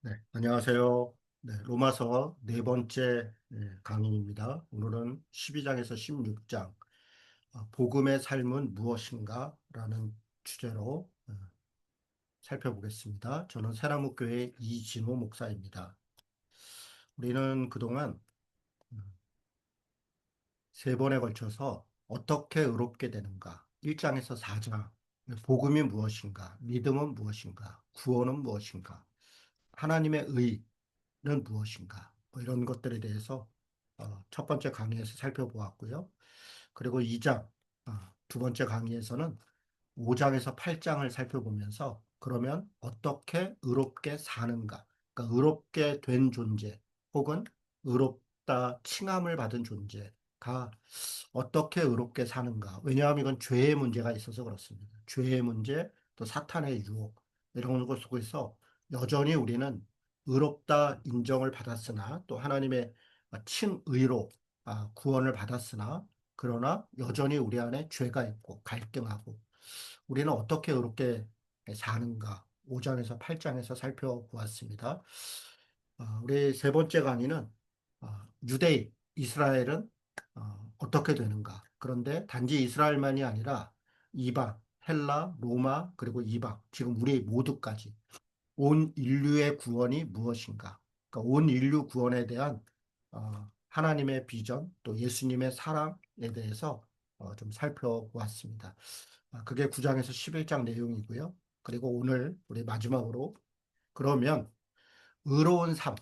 네, 안녕하세요. 네, 로마서 네 번째 강의입니다. 오늘은 12장에서 16장, 복음의 삶은 무엇인가? 라는 주제로 살펴보겠습니다. 저는 새나무교회 이진호 목사입니다. 우리는 그동안 음, 세 번에 걸쳐서 어떻게 의롭게 되는가? 1장에서 4장, 복음이 무엇인가? 믿음은 무엇인가? 구원은 무엇인가? 하나님의 의는 무엇인가? 뭐 이런 것들에 대해서 첫 번째 강의에서 살펴보았고요. 그리고 2장, 두 번째 강의에서는 5장에서 8장을 살펴보면서 그러면 어떻게 의롭게 사는가? 그러니까 의롭게 된 존재 혹은 의롭다 칭함을 받은 존재가 어떻게 의롭게 사는가? 왜냐하면 이건 죄의 문제가 있어서 그렇습니다. 죄의 문제, 또 사탄의 유혹, 이런 것 속에서 여전히 우리는 의롭다 인정을 받았으나 또 하나님의 칭의로 구원을 받았으나 그러나 여전히 우리 안에 죄가 있고 갈등하고 우리는 어떻게 의롭게 사는가? 5장에서 8장에서 살펴보았습니다. 우리 세 번째 강의는 유대인, 이스라엘은 어떻게 되는가? 그런데 단지 이스라엘만이 아니라 이방, 헬라, 로마, 그리고 이방, 지금 우리 모두까지 온 인류의 구원이 무엇인가? 그러니까 온 인류 구원에 대한 하나님의 비전, 또 예수님의 사랑에 대해서 좀 살펴보았습니다. 그게 9장에서 11장 내용이고요. 그리고 오늘 우리 마지막으로 그러면 의로운 삶,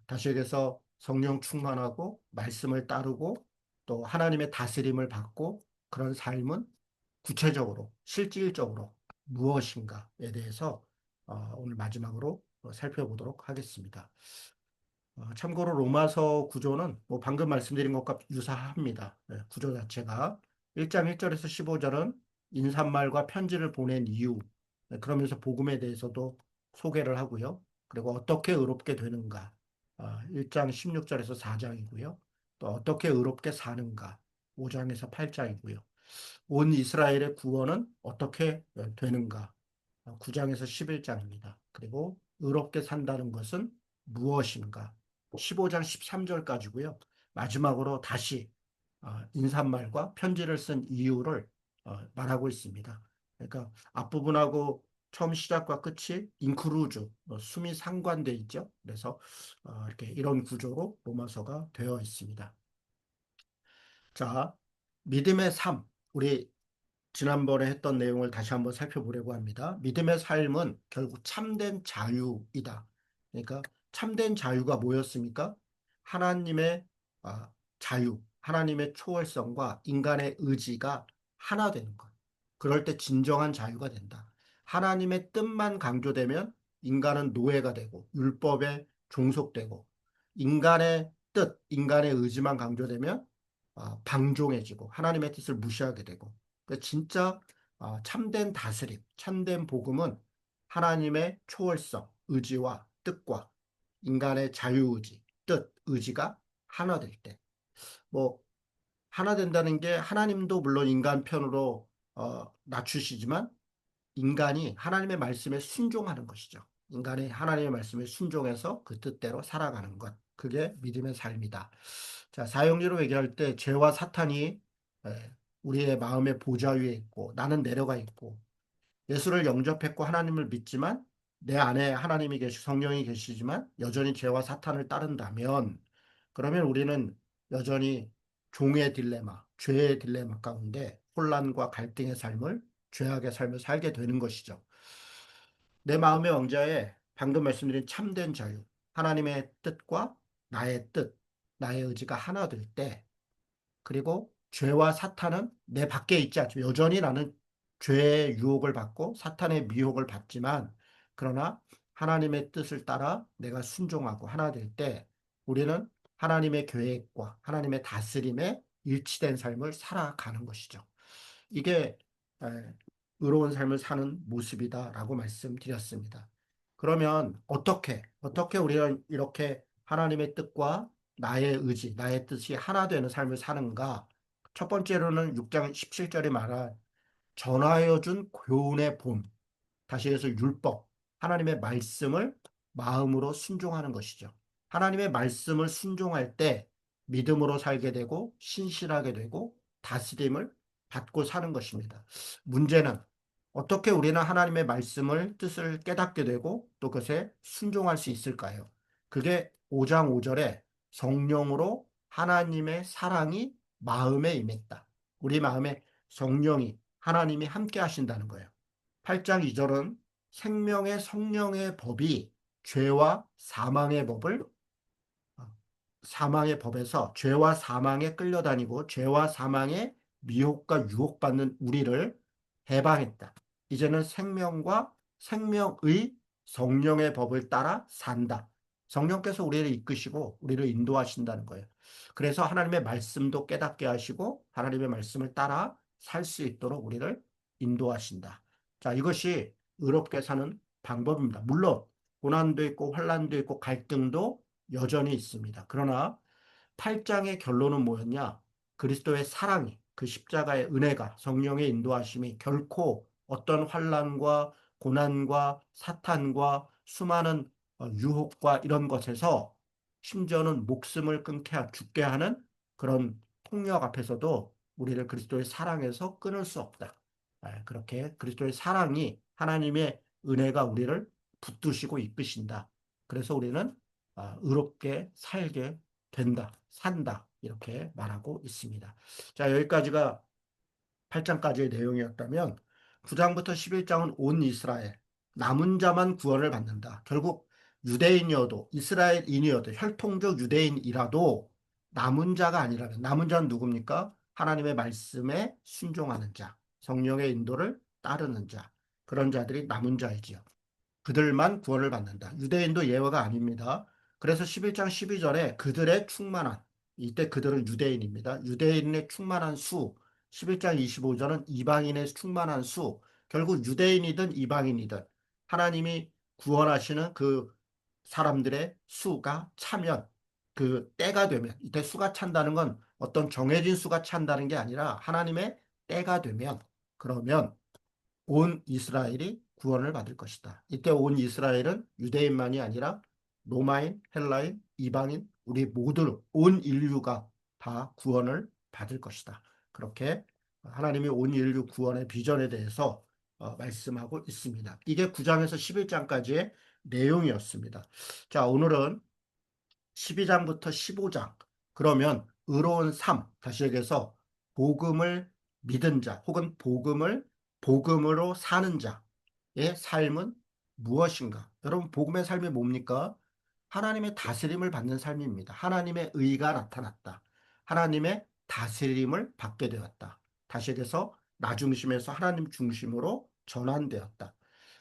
다시 얘기해서 성령 충만하고 말씀을 따르고 또 하나님의 다스림을 받고 그런 삶은 구체적으로 실질적으로 무엇인가에 대해서 오늘 마지막으로 살펴보도록 하겠습니다. 참고로 로마서 구조는 뭐 방금 말씀드린 것과 유사합니다. 구조 자체가 1장 1절에서 15절은 인사말과 편지를 보낸 이유, 그러면서 복음에 대해서도 소개를 하고요. 그리고 어떻게 의롭게 되는가, 1장 16절에서 4장이고요. 또 어떻게 의롭게 사는가, 5장에서 8장이고요. 온 이스라엘의 구원은 어떻게 되는가, 9장에서 11장입니다. 그리고 의롭게 산다는 것은 무엇인가? 15장 13절까지고요. 마지막으로 다시 인사말과 편지를 쓴 이유를 말하고 있습니다. 그러니까 앞부분하고 처음 시작과 끝이 인크루즈, 숨이 상관돼 있죠. 그래서 이렇게 이런 구조로 로마서가 되어 있습니다. 자, 믿음의 삶. 우리 지난번에 했던 내용을 다시 한번 살펴보려고 합니다. 믿음의 삶은 결국 참된 자유이다. 그러니까 참된 자유가 뭐였습니까? 하나님의 아, 자유, 하나님의 초월성과 인간의 의지가 하나 되는 것. 그럴 때 진정한 자유가 된다. 하나님의 뜻만 강조되면 인간은 노예가 되고 율법에 종속되고 인간의 뜻, 인간의 의지만 강조되면 방종해지고 하나님의 뜻을 무시하게 되고 진짜 참된 다스림, 참된 복음은 하나님의 초월성, 의지와 뜻과 인간의 자유의지, 뜻, 의지가 하나 될 때, 뭐 하나 된다는 게 하나님도 물론 인간 편으로 낮추시지만 인간이 하나님의 말씀에 순종하는 것이죠. 인간이 하나님의 말씀에 순종해서 그 뜻대로 살아가는 것. 그게 믿음의 삶이다. 자, 사형리로 얘기할 때 죄와 사탄이 우리의 마음의 보좌 위에 있고 나는 내려가 있고 예수를 영접했고 하나님을 믿지만 내 안에 하나님이 계시고 성령이 계시지만 여전히 죄와 사탄을 따른다면 그러면 우리는 여전히 종의 딜레마, 죄의 딜레마 가운데 혼란과 갈등의 삶을 죄악의 삶을 살게 되는 것이죠. 내 마음의 왕좌에 방금 말씀드린 참된 자유, 하나님의 뜻과 나의 뜻, 나의 의지가 하나 될 때, 그리고 죄와 사탄은 내 밖에 있지 않죠. 여전히 나는 죄의 유혹을 받고 사탄의 미혹을 받지만, 그러나 하나님의 뜻을 따라 내가 순종하고 하나 될 때, 우리는 하나님의 계획과 하나님의 다스림에 일치된 삶을 살아가는 것이죠. 이게 의로운 삶을 사는 모습이다라고 말씀드렸습니다. 그러면 어떻게 우리가 이렇게 하나님의 뜻과 나의 의지, 나의 뜻이 하나 되는 삶을 사는가? 첫 번째로는 6장 17절에 말한 전하여 준 교훈의 본, 다시 해서 율법, 하나님의 말씀을 마음으로 순종하는 것이죠. 하나님의 말씀을 순종할 때 믿음으로 살게 되고 신실하게 되고 다스림을 받고 사는 것입니다. 문제는 어떻게 우리는 하나님의 말씀을 뜻을 깨닫게 되고 또 그것에 순종할 수 있을까요? 그게 5장 5절에 성령으로 하나님의 사랑이 마음에 임했다. 우리 마음에 성령이 하나님이 함께 하신다는 거예요. 8장 2절은 생명의 성령의 법이 죄와 사망의 법을 사망의 법에서 죄와 사망에 끌려다니고 죄와 사망의 미혹과 유혹받는 우리를 해방했다. 이제는 생명과 생명의 성령의 법을 따라 산다. 성령께서 우리를 이끄시고 우리를 인도하신다는 거예요. 그래서 하나님의 말씀도 깨닫게 하시고 하나님의 말씀을 따라 살 수 있도록 우리를 인도하신다. 자, 이것이 의롭게 사는 방법입니다. 물론 고난도 있고 환난도 있고 갈등도 여전히 있습니다. 그러나 8장의 결론은 뭐였냐? 그리스도의 사랑이, 그 십자가의 은혜가, 성령의 인도하심이 결코 어떤 환난과 고난과 사탄과 수많은 유혹과 이런 것에서 심지어는 목숨을 끊게 죽게 하는 그런 폭력 앞에서도 우리를 그리스도의 사랑에서 끊을 수 없다. 그렇게 그리스도의 사랑이 하나님의 은혜가 우리를 붙드시고 이끄신다. 그래서 우리는 의롭게 살게 된다, 산다, 이렇게 말하고 있습니다. 자, 여기까지가 8장까지의 내용이었다면 9장부터 11장은 온 이스라엘, 남은 자만 구원을 받는다. 결국 유대인이어도 이스라엘인이어도 혈통적 유대인이라도 남은 자가 아니라면 남은 자는 누굽니까? 하나님의 말씀에 순종하는 자, 성령의 인도를 따르는 자, 그런 자들이 남은 자이지요. 그들만 구원을 받는다. 유대인도 예외가 아닙니다. 그래서 11장 12절에 그들의 충만한, 이때 그들은 유대인입니다. 유대인의 충만한 수, 11장 25절은 이방인의 충만한 수, 결국 유대인이든 이방인이든 하나님이 구원하시는 그 사람들의 수가 차면, 그 때가 되면, 이때 수가 찬다는 건 어떤 정해진 수가 찬다는 게 아니라 하나님의 때가 되면, 그러면 온 이스라엘이 구원을 받을 것이다. 이때 온 이스라엘은 유대인만이 아니라 로마인, 헬라인, 이방인, 우리 모두 온 인류가 다 구원을 받을 것이다. 그렇게 하나님이 온 인류 구원의 비전에 대해서 말씀하고 있습니다. 이게 9장에서 11장까지의 내용이었습니다. 자, 오늘은 12장부터 15장. 그러면 의로운 삶, 다시 얘기해서 복음을 믿은 자, 혹은 복음으로 사는 자의 삶은 무엇인가? 여러분, 복음의 삶이 뭡니까? 하나님의 다스림을 받는 삶입니다. 하나님의 의가 나타났다. 하나님의 다스림을 받게 되었다. 다시 얘기해서 나 중심에서 하나님 중심으로 전환되었다.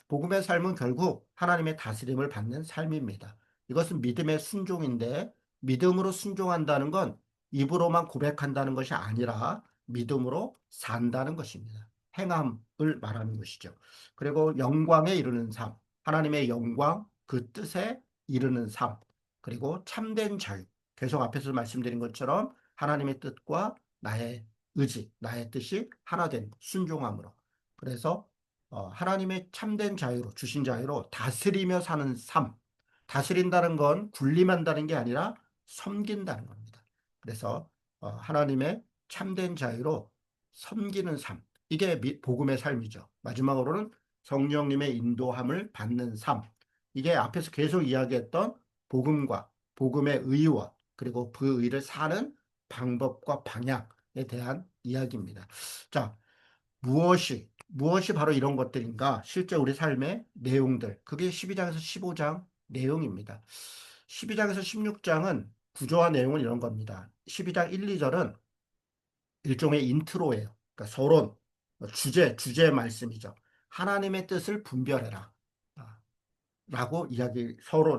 복음의 삶은 결국 하나님의 다스림을 받는 삶입니다. 이것은 믿음의 순종인데 믿음으로 순종한다는 건 입으로만 고백한다는 것이 아니라 믿음으로 산다는 것입니다. 행함을 말하는 것이죠. 그리고 영광에 이르는 삶, 하나님의 영광, 그 뜻에 이르는 삶, 그리고 참된 자유. 계속 앞에서 말씀드린 것처럼 하나님의 뜻과 나의 의지, 나의 뜻이 하나 된 순종함으로. 그래서 하나님의 참된 자유로, 주신 자유로 다스리며 사는 삶. 다스린다는 건 군림한다는 게 아니라 섬긴다는 겁니다. 그래서 하나님의 참된 자유로 섬기는 삶. 이게 복음의 삶이죠. 마지막으로는 성령님의 인도함을 받는 삶. 이게 앞에서 계속 이야기했던 복음과 복음의 의와 그리고 그 의를 사는 방법과 방향에 대한 이야기입니다. 자, 무엇이 바로 이런 것들인가? 실제 우리 삶의 내용들. 그게 12장에서 15장 내용입니다. 12장에서 16장은 구조와 내용은 이런 겁니다. 12장 1, 2절은 일종의 인트로예요. 그러니까 서론, 주제 말씀이죠. 하나님의 뜻을 분별해라. 라고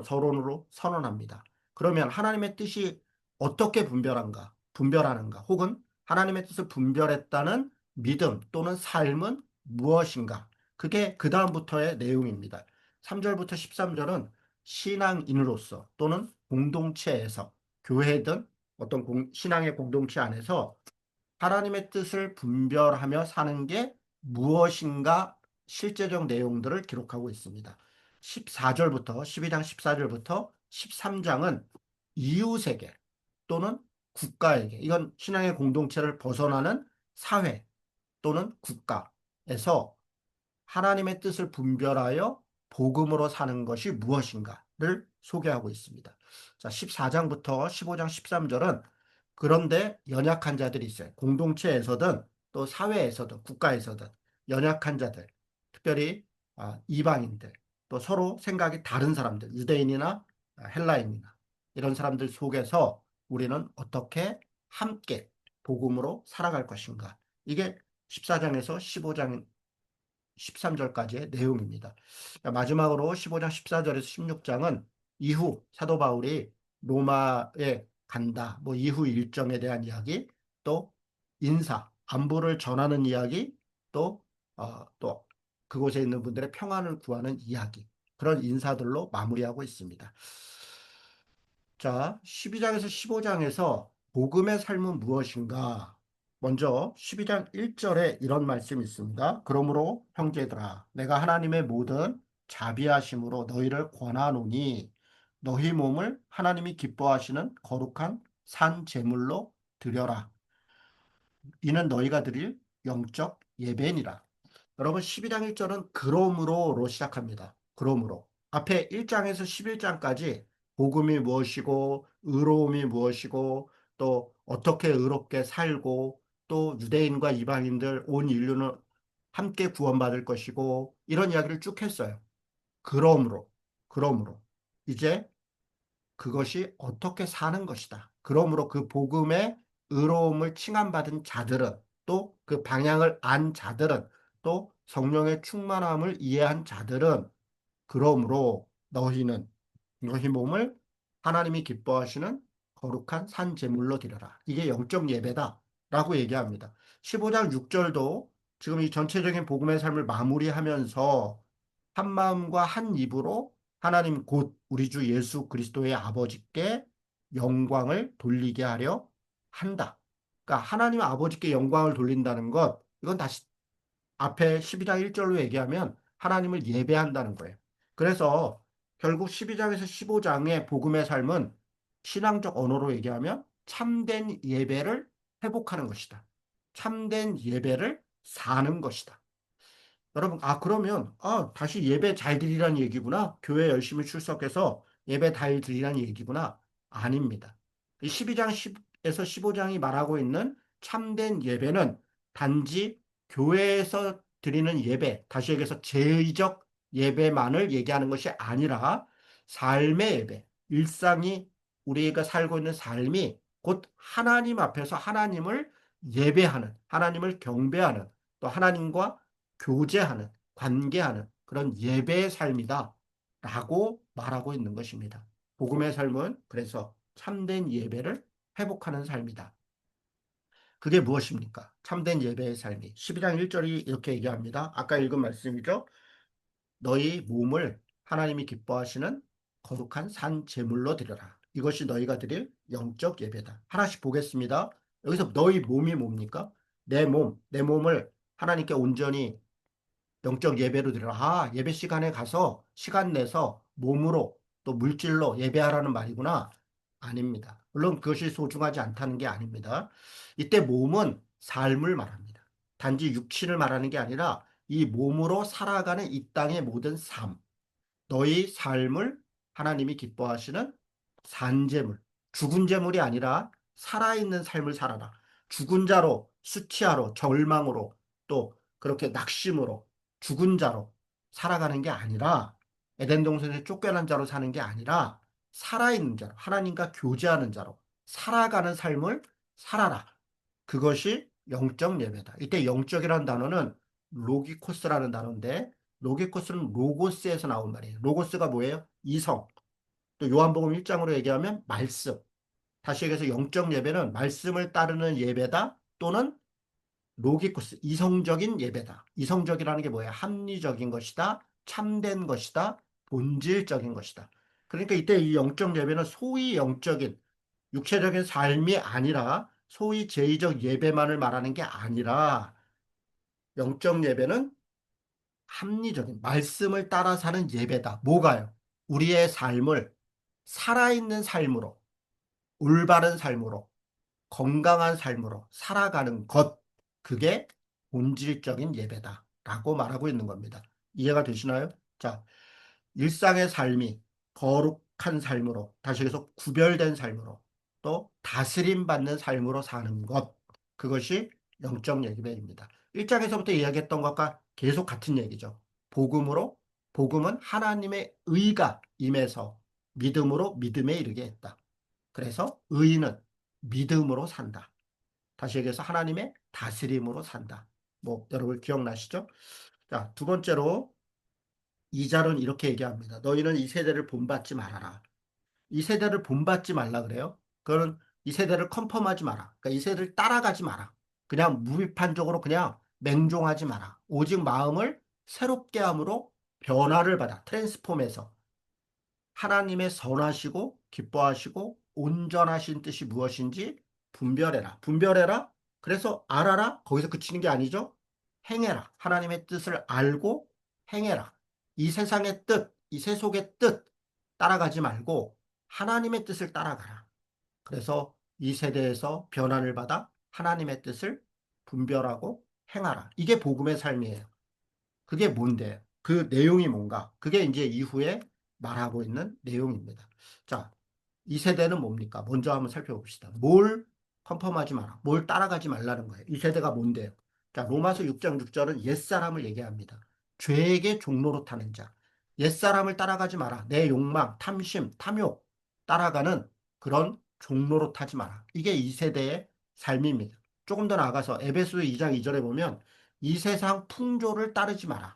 서론으로 선언합니다. 그러면 하나님의 뜻이 어떻게 분별하는가, 혹은 하나님의 뜻을 분별했다는 믿음 또는 삶은 무엇인가? 그게 그 다음부터의 내용입니다. 3절부터 13절은 신앙인으로서 또는 공동체에서 교회든 어떤 신앙의 공동체 안에서 하나님의 뜻을 분별하며 사는 게 무엇인가 실제적 내용들을 기록하고 있습니다. 14절부터 12장 14절부터 13장은 이웃에게 또는 국가에게 이건 신앙의 공동체를 벗어나는 사회 또는 국가에서 하나님의 뜻을 분별하여 복음으로 사는 것이 무엇인가를 소개하고 있습니다. 자, 14장부터 15장 13절은 그런데 연약한 자들이 있어요. 공동체에서든 또 사회에서든 국가에서든 연약한 자들, 특별히 이방인들, 또 서로 생각이 다른 사람들, 유대인이나 헬라인이나 이런 사람들 속에서 우리는 어떻게 함께 복음으로 살아갈 것인가. 이게 14장에서 15장 13절까지의 내용입니다. 마지막으로 15장 14절에서 16장은 이후 사도 바울이 로마에 간다. 뭐 이후 일정에 대한 이야기, 또 인사, 안부를 전하는 이야기, 또 그곳에 있는 분들의 평안을 구하는 이야기. 그런 인사들로 마무리하고 있습니다. 자, 12장에서 15장에서 복음의 삶은 무엇인가? 먼저 12장 1절에 이런 말씀이 있습니다. 그러므로 형제들아, 내가 하나님의 모든 자비하심으로 너희를 권하노니 너희 몸을 하나님이 기뻐하시는 거룩한 산 제물로 드려라. 이는 너희가 드릴 영적 예배니라. 여러분 12장 1절은 그러므로로 시작합니다. 그러므로. 앞에 1장에서 11장까지 복음이 무엇이고 의로움이 무엇이고 또 어떻게 의롭게 살고 또 유대인과 이방인들 온 인류는 함께 구원받을 것이고 이런 이야기를 쭉 했어요. 그러므로 이제 그것이 어떻게 사는 것이다. 그러므로 그 복음의 의로움을 칭함받은 자들은 또 그 방향을 안 자들은 또 성령의 충만함을 이해한 자들은 그러므로 너희 몸을 하나님이 기뻐하시는 거룩한 산 제물로 드려라. 이게 영적 예배다라고 얘기합니다. 15장 6절도 지금 이 전체적인 복음의 삶을 마무리하면서 한 마음과 한 입으로 하나님 곧 우리 주 예수 그리스도의 아버지께 영광을 돌리게 하려 한다. 그러니까 하나님 아버지께 영광을 돌린다는 것, 이건 다시 앞에 12장 1절로 얘기하면 하나님을 예배한다는 거예요. 그래서 결국 12장에서 15장의 복음의 삶은 신앙적 언어로 얘기하면 참된 예배를 회복하는 것이다. 참된 예배를 사는 것이다. 여러분, 그러면, 다시 예배 잘 드리라는 얘기구나. 교회 열심히 출석해서 예배 잘 드리라는 얘기구나. 아닙니다. 이 12장에서 15장이 말하고 있는 참된 예배는 단지 교회에서 드리는 예배, 다시 얘기해서 제의적 예배만을 얘기하는 것이 아니라 삶의 예배, 일상이 우리가 살고 있는 삶이 곧 하나님 앞에서 하나님을 예배하는, 하나님을 경배하는, 또 하나님과 교제하는, 관계하는 그런 예배의 삶이다. 라고 말하고 있는 것입니다. 복음의 삶은 그래서 참된 예배를 회복하는 삶이다. 그게 무엇입니까? 참된 예배의 삶이. 12장 1절이 이렇게 얘기합니다. 아까 읽은 말씀이죠. 너희 몸을 하나님이 기뻐하시는 거룩한 산 제물로 드려라. 이것이 너희가 드릴 영적 예배다. 하나씩 보겠습니다. 여기서 너희 몸이 뭡니까? 내 몸을 하나님께 온전히 영적 예배로 드려라. 예배 시간에 가서 시간 내서 몸으로 또 물질로 예배하라는 말이구나. 아닙니다. 물론 그것이 소중하지 않다는 게 아닙니다. 이때 몸은 삶을 말합니다. 단지 육신을 말하는 게 아니라 이 몸으로 살아가는 이 땅의 모든 삶, 너희 삶을 하나님이 기뻐하시는 산재물, 죽은 재물이 아니라 살아있는 삶을 살아라. 죽은 자로, 수치하로, 절망으로, 또 그렇게 낙심으로, 죽은 자로 살아가는 게 아니라, 에덴 동산에 쫓겨난 자로 사는 게 아니라, 살아있는 자로, 하나님과 교제하는 자로 살아가는 삶을 살아라. 그것이 영적 예배다. 이때 영적이라는 단어는 로기코스라는 단어인데, 로기코스는 로고스에서 나온 말이에요. 로고스가 뭐예요? 이성. 또 요한복음 1장으로 얘기하면 말씀. 다시 얘기해서 영적 예배는 말씀을 따르는 예배다 또는 로기코스, 이성적인 예배다. 이성적이라는 게 뭐예요? 합리적인 것이다. 참된 것이다. 본질적인 것이다. 그러니까 이때 이 영적 예배는 소위 영적인 육체적인 삶이 아니라 소위 제의적 예배만을 말하는 게 아니라 영적 예배는 합리적인 말씀을 따라 사는 예배다. 뭐가요? 우리의 삶을 살아있는 삶으로, 올바른 삶으로, 건강한 삶으로 살아가는 것. 그게 본질적인 예배다. 라고 말하고 있는 겁니다. 이해가 되시나요? 자, 일상의 삶이 거룩한 삶으로, 다시 해서 구별된 삶으로, 또 다스림 받는 삶으로 사는 것. 그것이 영적 예배입니다. 1장에서부터 이야기했던 것과 계속 같은 얘기죠. 복음으로, 복음은 하나님의 의가 임해서 믿음으로 믿음에 이르게 했다. 그래서 의인은 믿음으로 산다. 다시 얘기해서 하나님의 다스림으로 산다. 뭐 여러분 기억나시죠? 자, 두 번째로 2절은 이렇게 얘기합니다. 너희는 이 세대를 본받지 말아라. 이 세대를 본받지 말라 그래요. 그거는 이 세대를 컨펌하지 마라. 그러니까 이 세대를 따라가지 마라. 그냥 무비판적으로 그냥 맹종하지 마라. 오직 마음을 새롭게 함으로 변화를 받아. 트랜스폼해서 하나님의 선하시고 기뻐하시고 온전하신 뜻이 무엇인지 분별해라. 분별해라. 그래서 알아라. 거기서 그치는 게 아니죠. 행해라. 하나님의 뜻을 알고 행해라. 이 세상의 뜻, 이 세속의 뜻 따라가지 말고 하나님의 뜻을 따라가라. 그래서 이 세대에서 변화를 받아 하나님의 뜻을 분별하고 행하라. 이게 복음의 삶이에요. 그게 뭔데? 그 내용이 뭔가? 그게 이제 이후에 말하고 있는 내용입니다. 자, 이 세대는 뭡니까? 먼저 한번 살펴봅시다. 뭘 컨펌하지 마라. 뭘 따라가지 말라는 거예요. 이 세대가 뭔데요? 자, 로마서 6장 6절은 옛사람을 얘기합니다. 죄에게 종로로 타는 자. 옛사람을 따라가지 마라. 내 욕망, 탐심, 탐욕 따라가는 그런 종로로 타지 마라. 이게 이 세대의 삶입니다. 조금 더 나아가서 에베소 2장 2절에 보면 이 세상 풍조를 따르지 마라.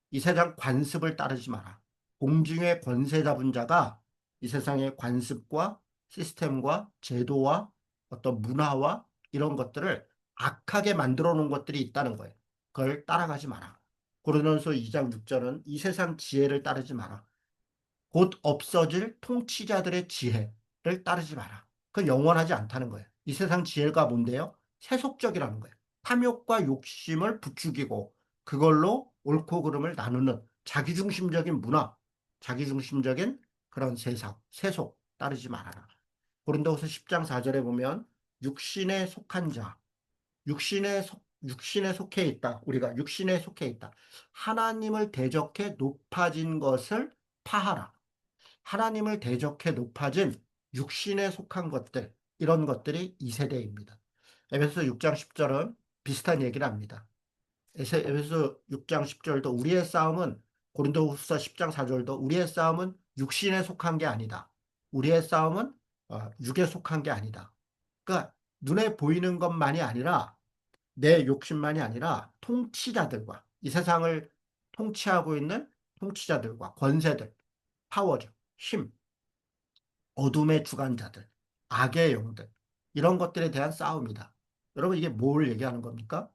이 세상 관습을 따르지 마라. 공중의 권세 잡은 자가 이 세상의 관습과 시스템과 제도와 어떤 문화와 이런 것들을 악하게 만들어 놓은 것들이 있다는 거예요. 그걸 따라가지 마라. 고린도전서 2장 6절은 이 세상 지혜를 따르지 마라. 곧 없어질 통치자들의 지혜를 따르지 마라. 그건 영원하지 않다는 거예요. 이 세상 지혜가 뭔데요? 세속적이라는 거예요. 탐욕과 욕심을 부추기고 그걸로 옳고 그름을 나누는 자기중심적인 문화, 자기중심적인 그런 세상, 세속 따르지 말아라. 고린도후서 10장 4절에 보면 육신에 속한 자, 육신에 속해 있다. 우리가 육신에 속해 있다. 하나님을 대적해 높아진 것을 파하라. 하나님을 대적해 높아진 육신에 속한 것들, 이런 것들이 이 세대입니다. 에베소 6장 10절은 비슷한 얘기를 합니다. 에베소 6장 10절도 우리의 싸움은 고린도후서 10장 4절도 우리의 싸움은 육신에 속한 게 아니다. 우리의 싸움은 육에 속한 게 아니다. 그러니까 눈에 보이는 것만이 아니라 내 욕심만이 아니라 통치자들과 이 세상을 통치하고 있는 통치자들과 권세들, 파워죠. 힘, 어둠의 주관자들, 악의 영들, 이런 것들에 대한 싸움이다. 여러분, 이게 뭘 얘기하는 겁니까?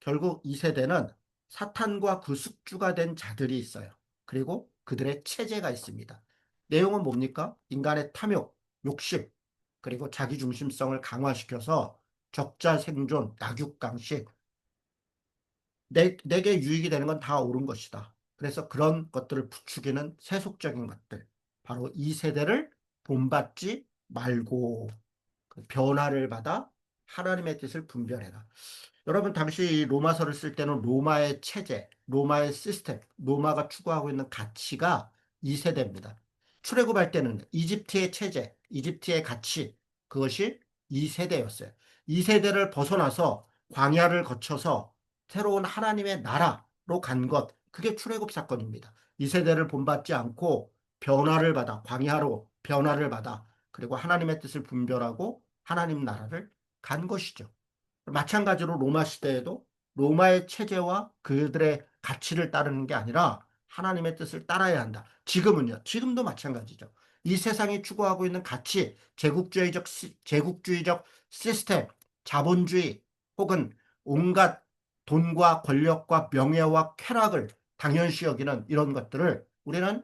결국 이 세대는 사탄과 그 숙주가 된 자들이 있어요. 그리고 그들의 체제가 있습니다. 내용은 뭡니까? 인간의 탐욕, 욕심, 그리고 자기중심성을 강화시켜서 적자 생존, 낙육강식, 내게 유익이 되는 건 다 옳은 것이다. 그래서 그런 것들을 부추기는 세속적인 것들, 바로 이 세대를 본받지 말고 그 변화를 받아 하나님의 뜻을 분별해라. 여러분, 당시 로마서를 쓸 때는 로마의 체제, 로마의 시스템, 로마가 추구하고 있는 가치가 이 세대입니다. 출애굽할 때는 이집트의 체제, 이집트의 가치, 그것이 이 세대였어요. 이 세대를 벗어나서 광야를 거쳐서 새로운 하나님의 나라로 간 것, 그게 출애굽 사건입니다. 이 세대를 본받지 않고 변화를 받아, 광야로 변화를 받아, 그리고 하나님의 뜻을 분별하고 하나님 나라를 간 것이죠. 마찬가지로 로마 시대에도 로마의 체제와 그들의 가치를 따르는 게 아니라 하나님의 뜻을 따라야 한다. 지금은요. 지금도 마찬가지죠. 이 세상이 추구하고 있는 가치, 제국주의적 시스템, 자본주의 혹은 온갖 돈과 권력과 명예와 쾌락을 당연시 여기는 이런 것들을 우리는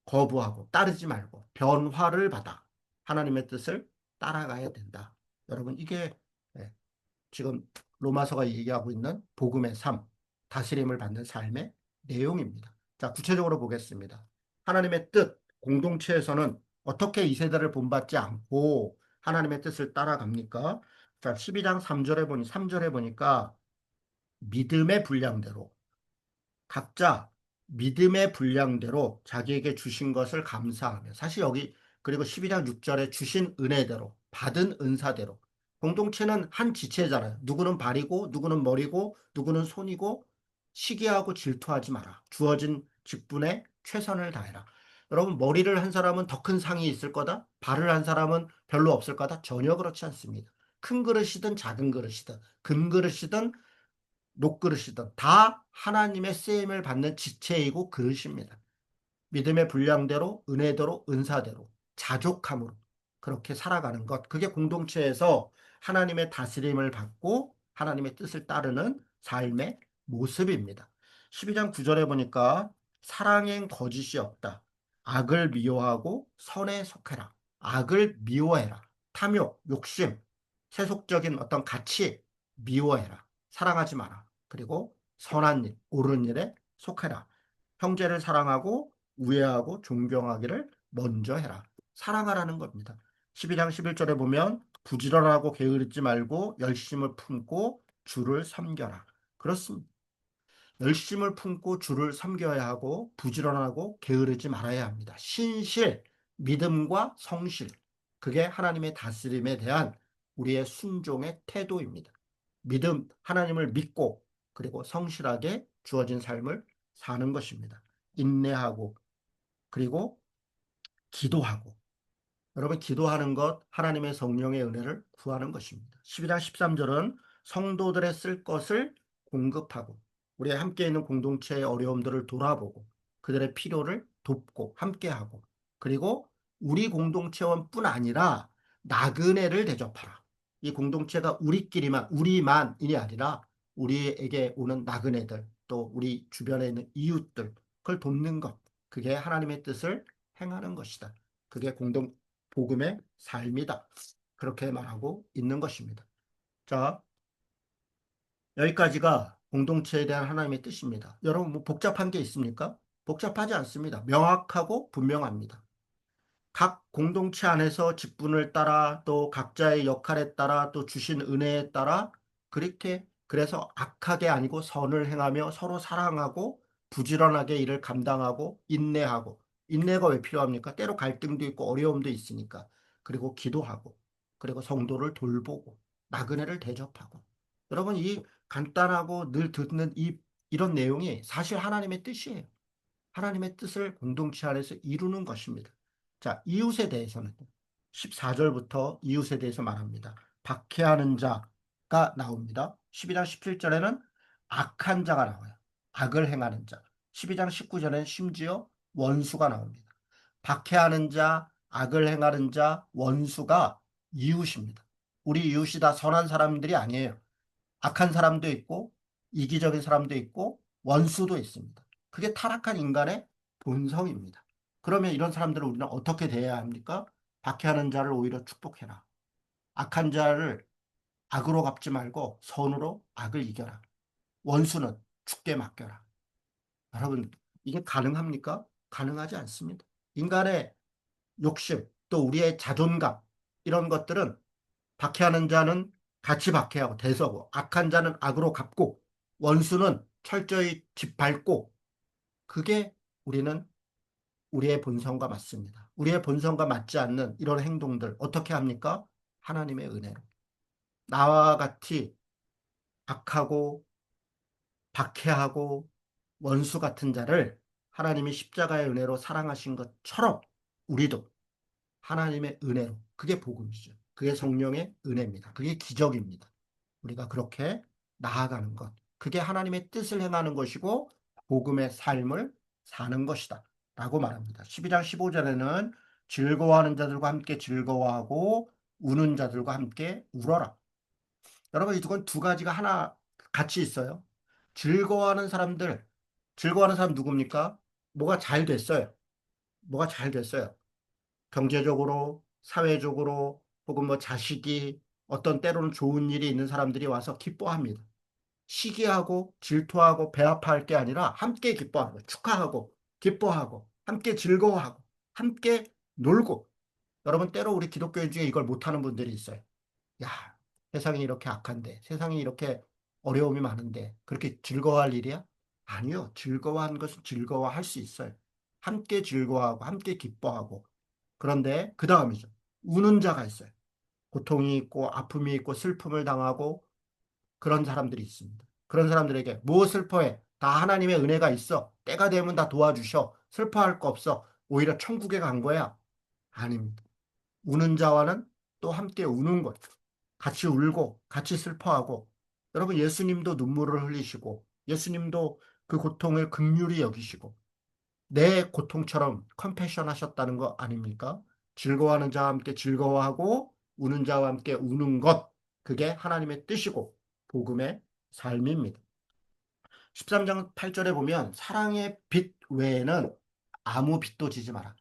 거부하고 따르지 말고 변화를 받아 하나님의 뜻을 따라가야 된다. 여러분, 이게 예, 지금 로마서가 얘기하고 있는 복음의 삶, 다스림을 받는 삶의 내용입니다. 자, 구체적으로 보겠습니다. 하나님의 뜻, 공동체에서는 어떻게 이 세대를 본받지 않고 하나님의 뜻을 따라갑니까? 자, 12장 3절에 보니까 믿음의 분량대로 각자 믿음의 분량대로 자기에게 주신 것을 감사하며 사실 여기 그리고 12장 6절에 주신 은혜대로 받은 은사대로 공동체는 한 지체잖아요. 누구는 발이고 누구는 머리고 누구는 손이고 시기하고 질투하지 마라. 주어진 직분에 최선을 다해라. 여러분 머리를 한 사람은 더 큰 상이 있을 거다. 발을 한 사람은 별로 없을 거다. 전혀 그렇지 않습니다. 큰 그릇이든 작은 그릇이든 금 그릇이든 녹그릇이든 다 하나님의 쓰임을 받는 지체이고 그릇입니다. 믿음의 분량대로 은혜대로 은사대로 자족함으로 그렇게 살아가는 것 그게 공동체에서 하나님의 다스림을 받고 하나님의 뜻을 따르는 삶의 모습입니다. 12장 9절에 보니까 사랑엔 거짓이 없다. 악을 미워하고 선에 속해라. 악을 미워해라. 탐욕, 욕심, 세속적인 어떤 가치 미워해라. 사랑하지 마라. 그리고 선한 일, 옳은 일에 속해라. 형제를 사랑하고 우애하고 존경하기를 먼저 해라. 사랑하라는 겁니다. 12장 11절에 보면 부지런하고 게으르지 말고 열심을 품고 주를 섬겨라. 그렇습니다. 열심을 품고 주를 섬겨야 하고 부지런하고 게으르지 말아야 합니다. 신실, 믿음과 성실. 그게 하나님의 다스림에 대한 우리의 순종의 태도입니다. 믿음, 하나님을 믿고 그리고 성실하게 주어진 삶을 사는 것입니다. 인내하고 그리고 기도하고 여러분 기도하는 것 하나님의 성령의 은혜를 구하는 것입니다. 12장 13절은 성도들의 쓸 것을 공급하고 우리 함께 있는 공동체의 어려움들을 돌아보고 그들의 필요를 돕고 함께하고 그리고 우리 공동체원뿐 아니라 나그네를 대접하라. 이 공동체가 우리만이 아니라 우리에게 오는 나그네들 또 우리 주변에 있는 이웃들 그걸 돕는 것 그게 하나님의 뜻을 행하는 것이다. 그게 복음의 삶이다. 그렇게 말하고 있는 것입니다. 자, 여기까지가 공동체에 대한 하나님의 뜻입니다. 여러분, 뭐 복잡한 게 있습니까? 복잡하지 않습니다. 명확하고 분명합니다. 각 공동체 안에서 직분을 따라 또 각자의 역할에 따라 또 주신 은혜에 따라 그렇게 그래서 악하게 아니고 선을 행하며 서로 사랑하고 부지런하게 일을 감당하고 인내하고 인내가 왜 필요합니까? 때로 갈등도 있고 어려움도 있으니까 그리고 기도하고 그리고 성도를 돌보고 나그네를 대접하고 여러분 이 간단하고 늘 듣는 이런 내용이 사실 하나님의 뜻이에요. 하나님의 뜻을 공동체 안에서 이루는 것입니다. 자, 이웃에 대해서는 14절부터 이웃에 대해서 말합니다. 박해하는 자가 나옵니다. 12장 17절에는 악한 자가 나와요. 악을 행하는 자. 12장 19절에는 심지어 원수가 나옵니다. 박해하는 자, 악을 행하는 자, 원수가 이웃입니다. 우리 이웃이 다 선한 사람들이 아니에요. 악한 사람도 있고 이기적인 사람도 있고 원수도 있습니다. 그게 타락한 인간의 본성입니다. 그러면 이런 사람들을 우리는 어떻게 대해야 합니까? 박해하는 자를 오히려 축복해라. 악한 자를 악으로 갚지 말고 선으로 악을 이겨라. 원수는 죽게 맡겨라. 여러분, 이게 가능합니까? 가능하지 않습니다. 인간의 욕심, 또 우리의 자존감, 이런 것들은 박해하는 자는 같이 박해하고 대서고 악한 자는 악으로 갚고 원수는 철저히 짓밟고 그게 우리는 우리의 본성과 맞습니다. 우리의 본성과 맞지 않는 이런 행동들 어떻게 합니까? 하나님의 은혜로. 나와 같이 악하고 박해하고 원수 같은 자를 하나님이 십자가의 은혜로 사랑하신 것처럼 우리도 하나님의 은혜로 그게 복음이죠. 그게 성령의 은혜입니다. 그게 기적입니다. 우리가 그렇게 나아가는 것. 그게 하나님의 뜻을 행하는 것이고 복음의 삶을 사는 것이다. 라고 말합니다. 12장 15절에는 즐거워하는 자들과 함께 즐거워하고 우는 자들과 함께 울어라. 여러분 이건 두 가지가 하나 같이 있어요. 즐거워하는 사람들, 즐거워하는 사람 누굽니까? 뭐가 잘 됐어요. 뭐가 잘 됐어요. 경제적으로, 사회적으로, 혹은 뭐 자식이 어떤 때로는 좋은 일이 있는 사람들이 와서 기뻐합니다. 시기하고 질투하고 배아파할 게 아니라 함께 기뻐하고 축하하고 기뻐하고 함께 즐거워하고 함께 놀고. 여러분, 때로 우리 기독교 중에 이걸 못하는 분들이 있어요. 야, 세상이 이렇게 악한데, 세상이 이렇게 어려움이 많은데 그렇게 즐거워할 일이야? 아니요. 즐거워하는 것은 즐거워할 수 있어요. 함께 즐거워하고 함께 기뻐하고. 그런데 그 다음이죠. 우는 자가 있어요. 고통이 있고 아픔이 있고 슬픔을 당하고 그런 사람들이 있습니다. 그런 사람들에게 뭐 슬퍼해? 다 하나님의 은혜가 있어. 때가 되면 다 도와주셔. 슬퍼할 거 없어. 오히려 천국에 간 거야. 아닙니다. 우는 자와는 또 함께 우는 것. 같이 울고 같이 슬퍼하고. 여러분, 예수님도 눈물을 흘리시고 예수님도 그 고통을 긍휼히 여기시고 내 고통처럼 컴패션 하셨다는 거 아닙니까? 즐거워하는 자와 함께 즐거워하고 우는 자와 함께 우는 것. 그게 하나님의 뜻이고 복음의 삶입니다. 13장 8절에 보면 사랑의 빛 외에는 아무 빛도 지지 마라.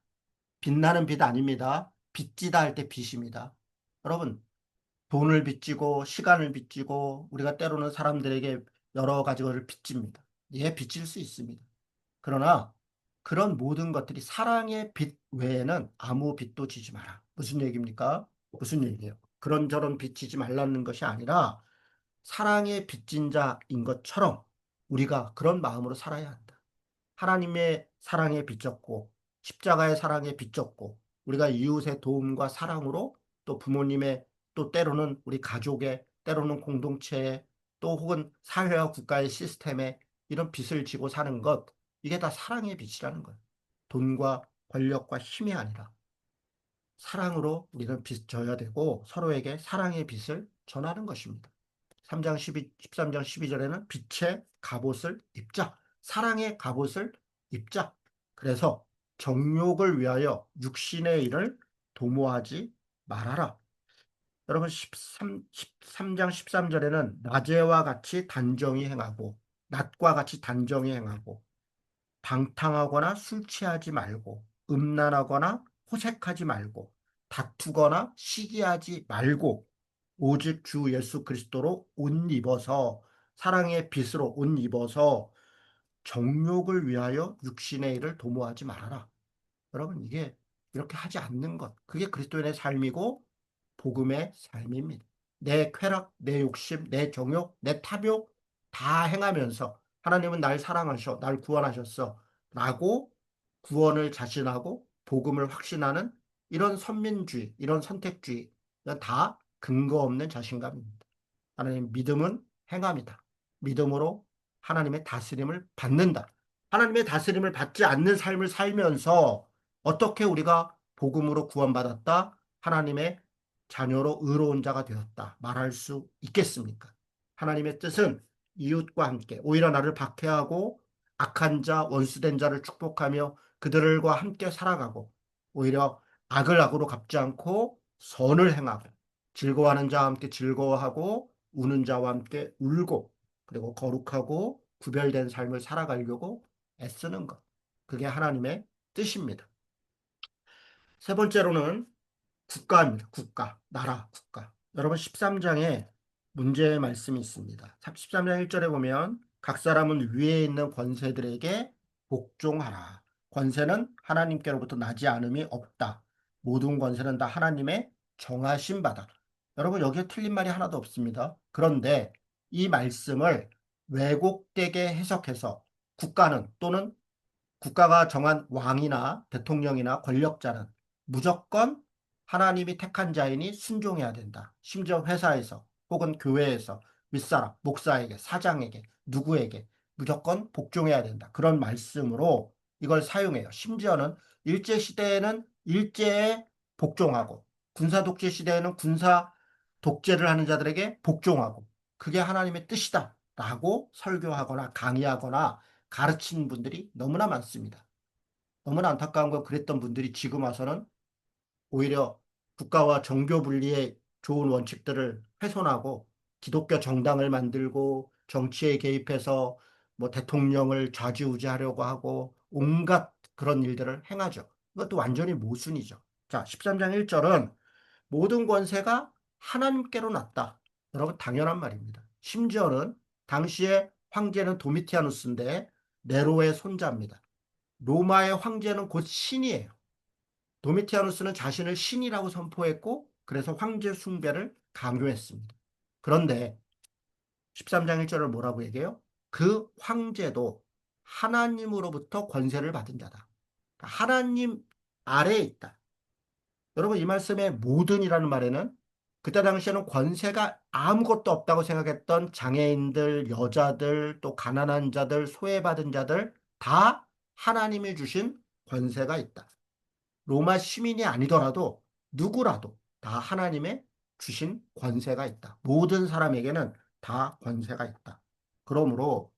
빛나는 빛 아닙니다. 빚지다 할 때 빛입니다. 여러분, 돈을 빚지고 시간을 빚지고 우리가 때로는 사람들에게 여러 가지 것을 빚집니다. 예, 빚질 수 있습니다. 그러나 그런 모든 것들이 사랑의 빛 외에는 아무 빛도 지지 마라. 무슨 얘기입니까? 무슨 얘기예요? 그런저런 빚지지 말라는 것이 아니라 사랑의 빚진 자인 것처럼 우리가 그런 마음으로 살아야 한다. 하나님의 사랑에 빚졌고 십자가의 사랑에 빚졌고 우리가 이웃의 도움과 사랑으로 또 부모님의 또 때로는 우리 가족의 때로는 공동체에 또 혹은 사회와 국가의 시스템에 이런 빚을 지고 사는 것 이게 다 사랑의 빚이라는 거예요. 돈과 권력과 힘이 아니라 사랑으로 우리는 빚 져야 되고 서로에게 사랑의 빚을 전하는 것입니다. 3장 13장 12절에는 빛의 갑옷을 입자. 사랑의 갑옷을 입자. 그래서 정욕을 위하여 육신의 일을 도모하지 말아라. 여러분 13장 13절에는 낮에와 같이 단정히 행하고 낮과 같이 단정히 행하고 방탕하거나 술 취하지 말고 음란하거나 호색하지 말고 다투거나 시기하지 말고 오직 주 예수 그리스도로 옷 입어서 사랑의 빛으로 옷 입어서 정욕을 위하여 육신의 일을 도모하지 말아라. 여러분, 이게 이렇게 하지 않는 것 그게 그리스도인의 삶이고 복음의 삶입니다. 내 쾌락, 내 욕심, 내 정욕, 내 탐욕 다 행하면서 하나님은 날 사랑하셔, 날 구원하셨어 라고 구원을 자신하고 복음을 확신하는 이런 선민주의, 이런 선택주의 이건 다 근거 없는 자신감입니다. 하나님 믿음은 행함이다. 믿음으로 하나님의 다스림을 받는다. 하나님의 다스림을 받지 않는 삶을 살면서 어떻게 우리가 복음으로 구원받았다? 하나님의 자녀로 의로운 자가 되었다. 말할 수 있겠습니까? 하나님의 뜻은 이웃과 함께 오히려 나를 박해하고 악한 자, 원수된 자를 축복하며 그들과 함께 살아가고 오히려 악을 악으로 갚지 않고 선을 행하고 즐거워하는 자와 함께 즐거워하고 우는 자와 함께 울고 그리고 거룩하고 구별된 삶을 살아가려고 애쓰는 것. 그게 하나님의 뜻입니다. 세 번째로는 국가입니다. 국가, 나라, 국가. 여러분 13장에 문제의 말씀이 있습니다. 13장 1절에 보면 각 사람은 위에 있는 권세들에게 복종하라. 권세는 하나님께로부터 나지 않음이 없다. 모든 권세는 다 하나님의 정하신 바다. 여러분 여기에 틀린 말이 하나도 없습니다. 그런데 이 말씀을 왜곡되게 해석해서 국가는 또는 국가가 정한 왕이나 대통령이나 권력자는 무조건 하나님이 택한 자이니 순종해야 된다. 심지어 회사에서 혹은 교회에서 윗사람, 목사에게, 사장에게, 누구에게 무조건 복종해야 된다. 그런 말씀으로 이걸 사용해요. 심지어는 일제시대에는 일제에 복종하고 군사독재 시대에는 군사 독재를 하는 자들에게 복종하고 그게 하나님의 뜻이다. 라고 설교하거나 강의하거나 가르친 분들이 너무나 많습니다. 너무나 안타까운 건 그랬던 분들이 지금 와서는 오히려 국가와 정교 분리의 좋은 원칙들을 훼손하고 기독교 정당을 만들고 정치에 개입해서 뭐 대통령을 좌지우지하려고 하고 온갖 그런 일들을 행하죠. 이것도 완전히 모순이죠. 자, 13장 1절은 모든 권세가 하나님께로 났다. 여러분 당연한 말입니다. 심지어는 당시에 황제는 도미티아누스인데 네로의 손자입니다. 로마의 황제는 곧 신이에요. 도미티아누스는 자신을 신이라고 선포했고 그래서 황제 숭배를 강요했습니다. 그런데 13장 1절을 뭐라고 얘기해요? 그 황제도 하나님으로부터 권세를 받은 자다. 그러니까 하나님 아래에 있다. 여러분 이 말씀의 모든이라는 말에는 그때 당시에는 권세가 아무것도 없다고 생각했던 장애인들, 여자들, 또 가난한 자들, 소외받은 자들 다 하나님이 주신 권세가 있다. 로마 시민이 아니더라도 누구라도 다 하나님의 주신 권세가 있다. 모든 사람에게는 다 권세가 있다. 그러므로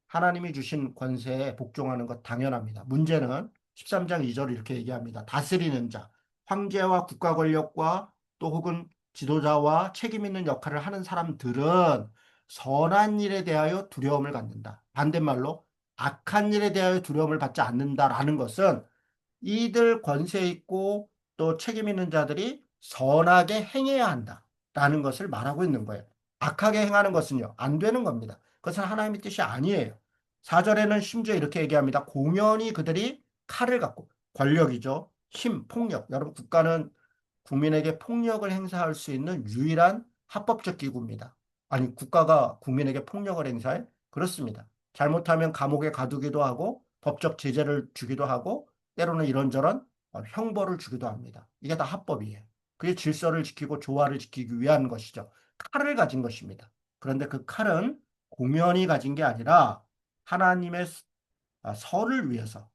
하나님이 주신 권세에 복종하는 것 당연합니다. 문제는 13장 2절 이렇게 얘기합니다. 다스리는 자, 황제와 국가 권력과 또 혹은 지도자와 책임 있는 역할을 하는 사람들은 선한 일에 대하여 두려움을 갖는다. 반대말로 악한 일에 대하여 두려움을 받지 않는다라는 것은 이들 권세 있고 또 책임 있는 자들이 선하게 행해야 한다라는 것을 말하고 있는 거예요. 악하게 행하는 것은요, 안 되는 겁니다. 그것은 하나님의 뜻이 아니에요. 4절에는 심지어 이렇게 얘기합니다. 공연히 그들이 칼을 갖고, 권력이죠. 힘, 폭력. 여러분, 국가는 국민에게 폭력을 행사할 수 있는 유일한 합법적 기구입니다. 아니, 국가가 국민에게 폭력을 행사해? 그렇습니다. 잘못하면 감옥에 가두기도 하고, 법적 제재를 주기도 하고, 때로는 이런저런 형벌을 주기도 합니다. 이게 다 합법이에요. 그게 질서를 지키고 조화를 지키기 위한 것이죠. 칼을 가진 것입니다. 그런데 그 칼은 공연히 가진 게 아니라 하나님의 선을 위해서,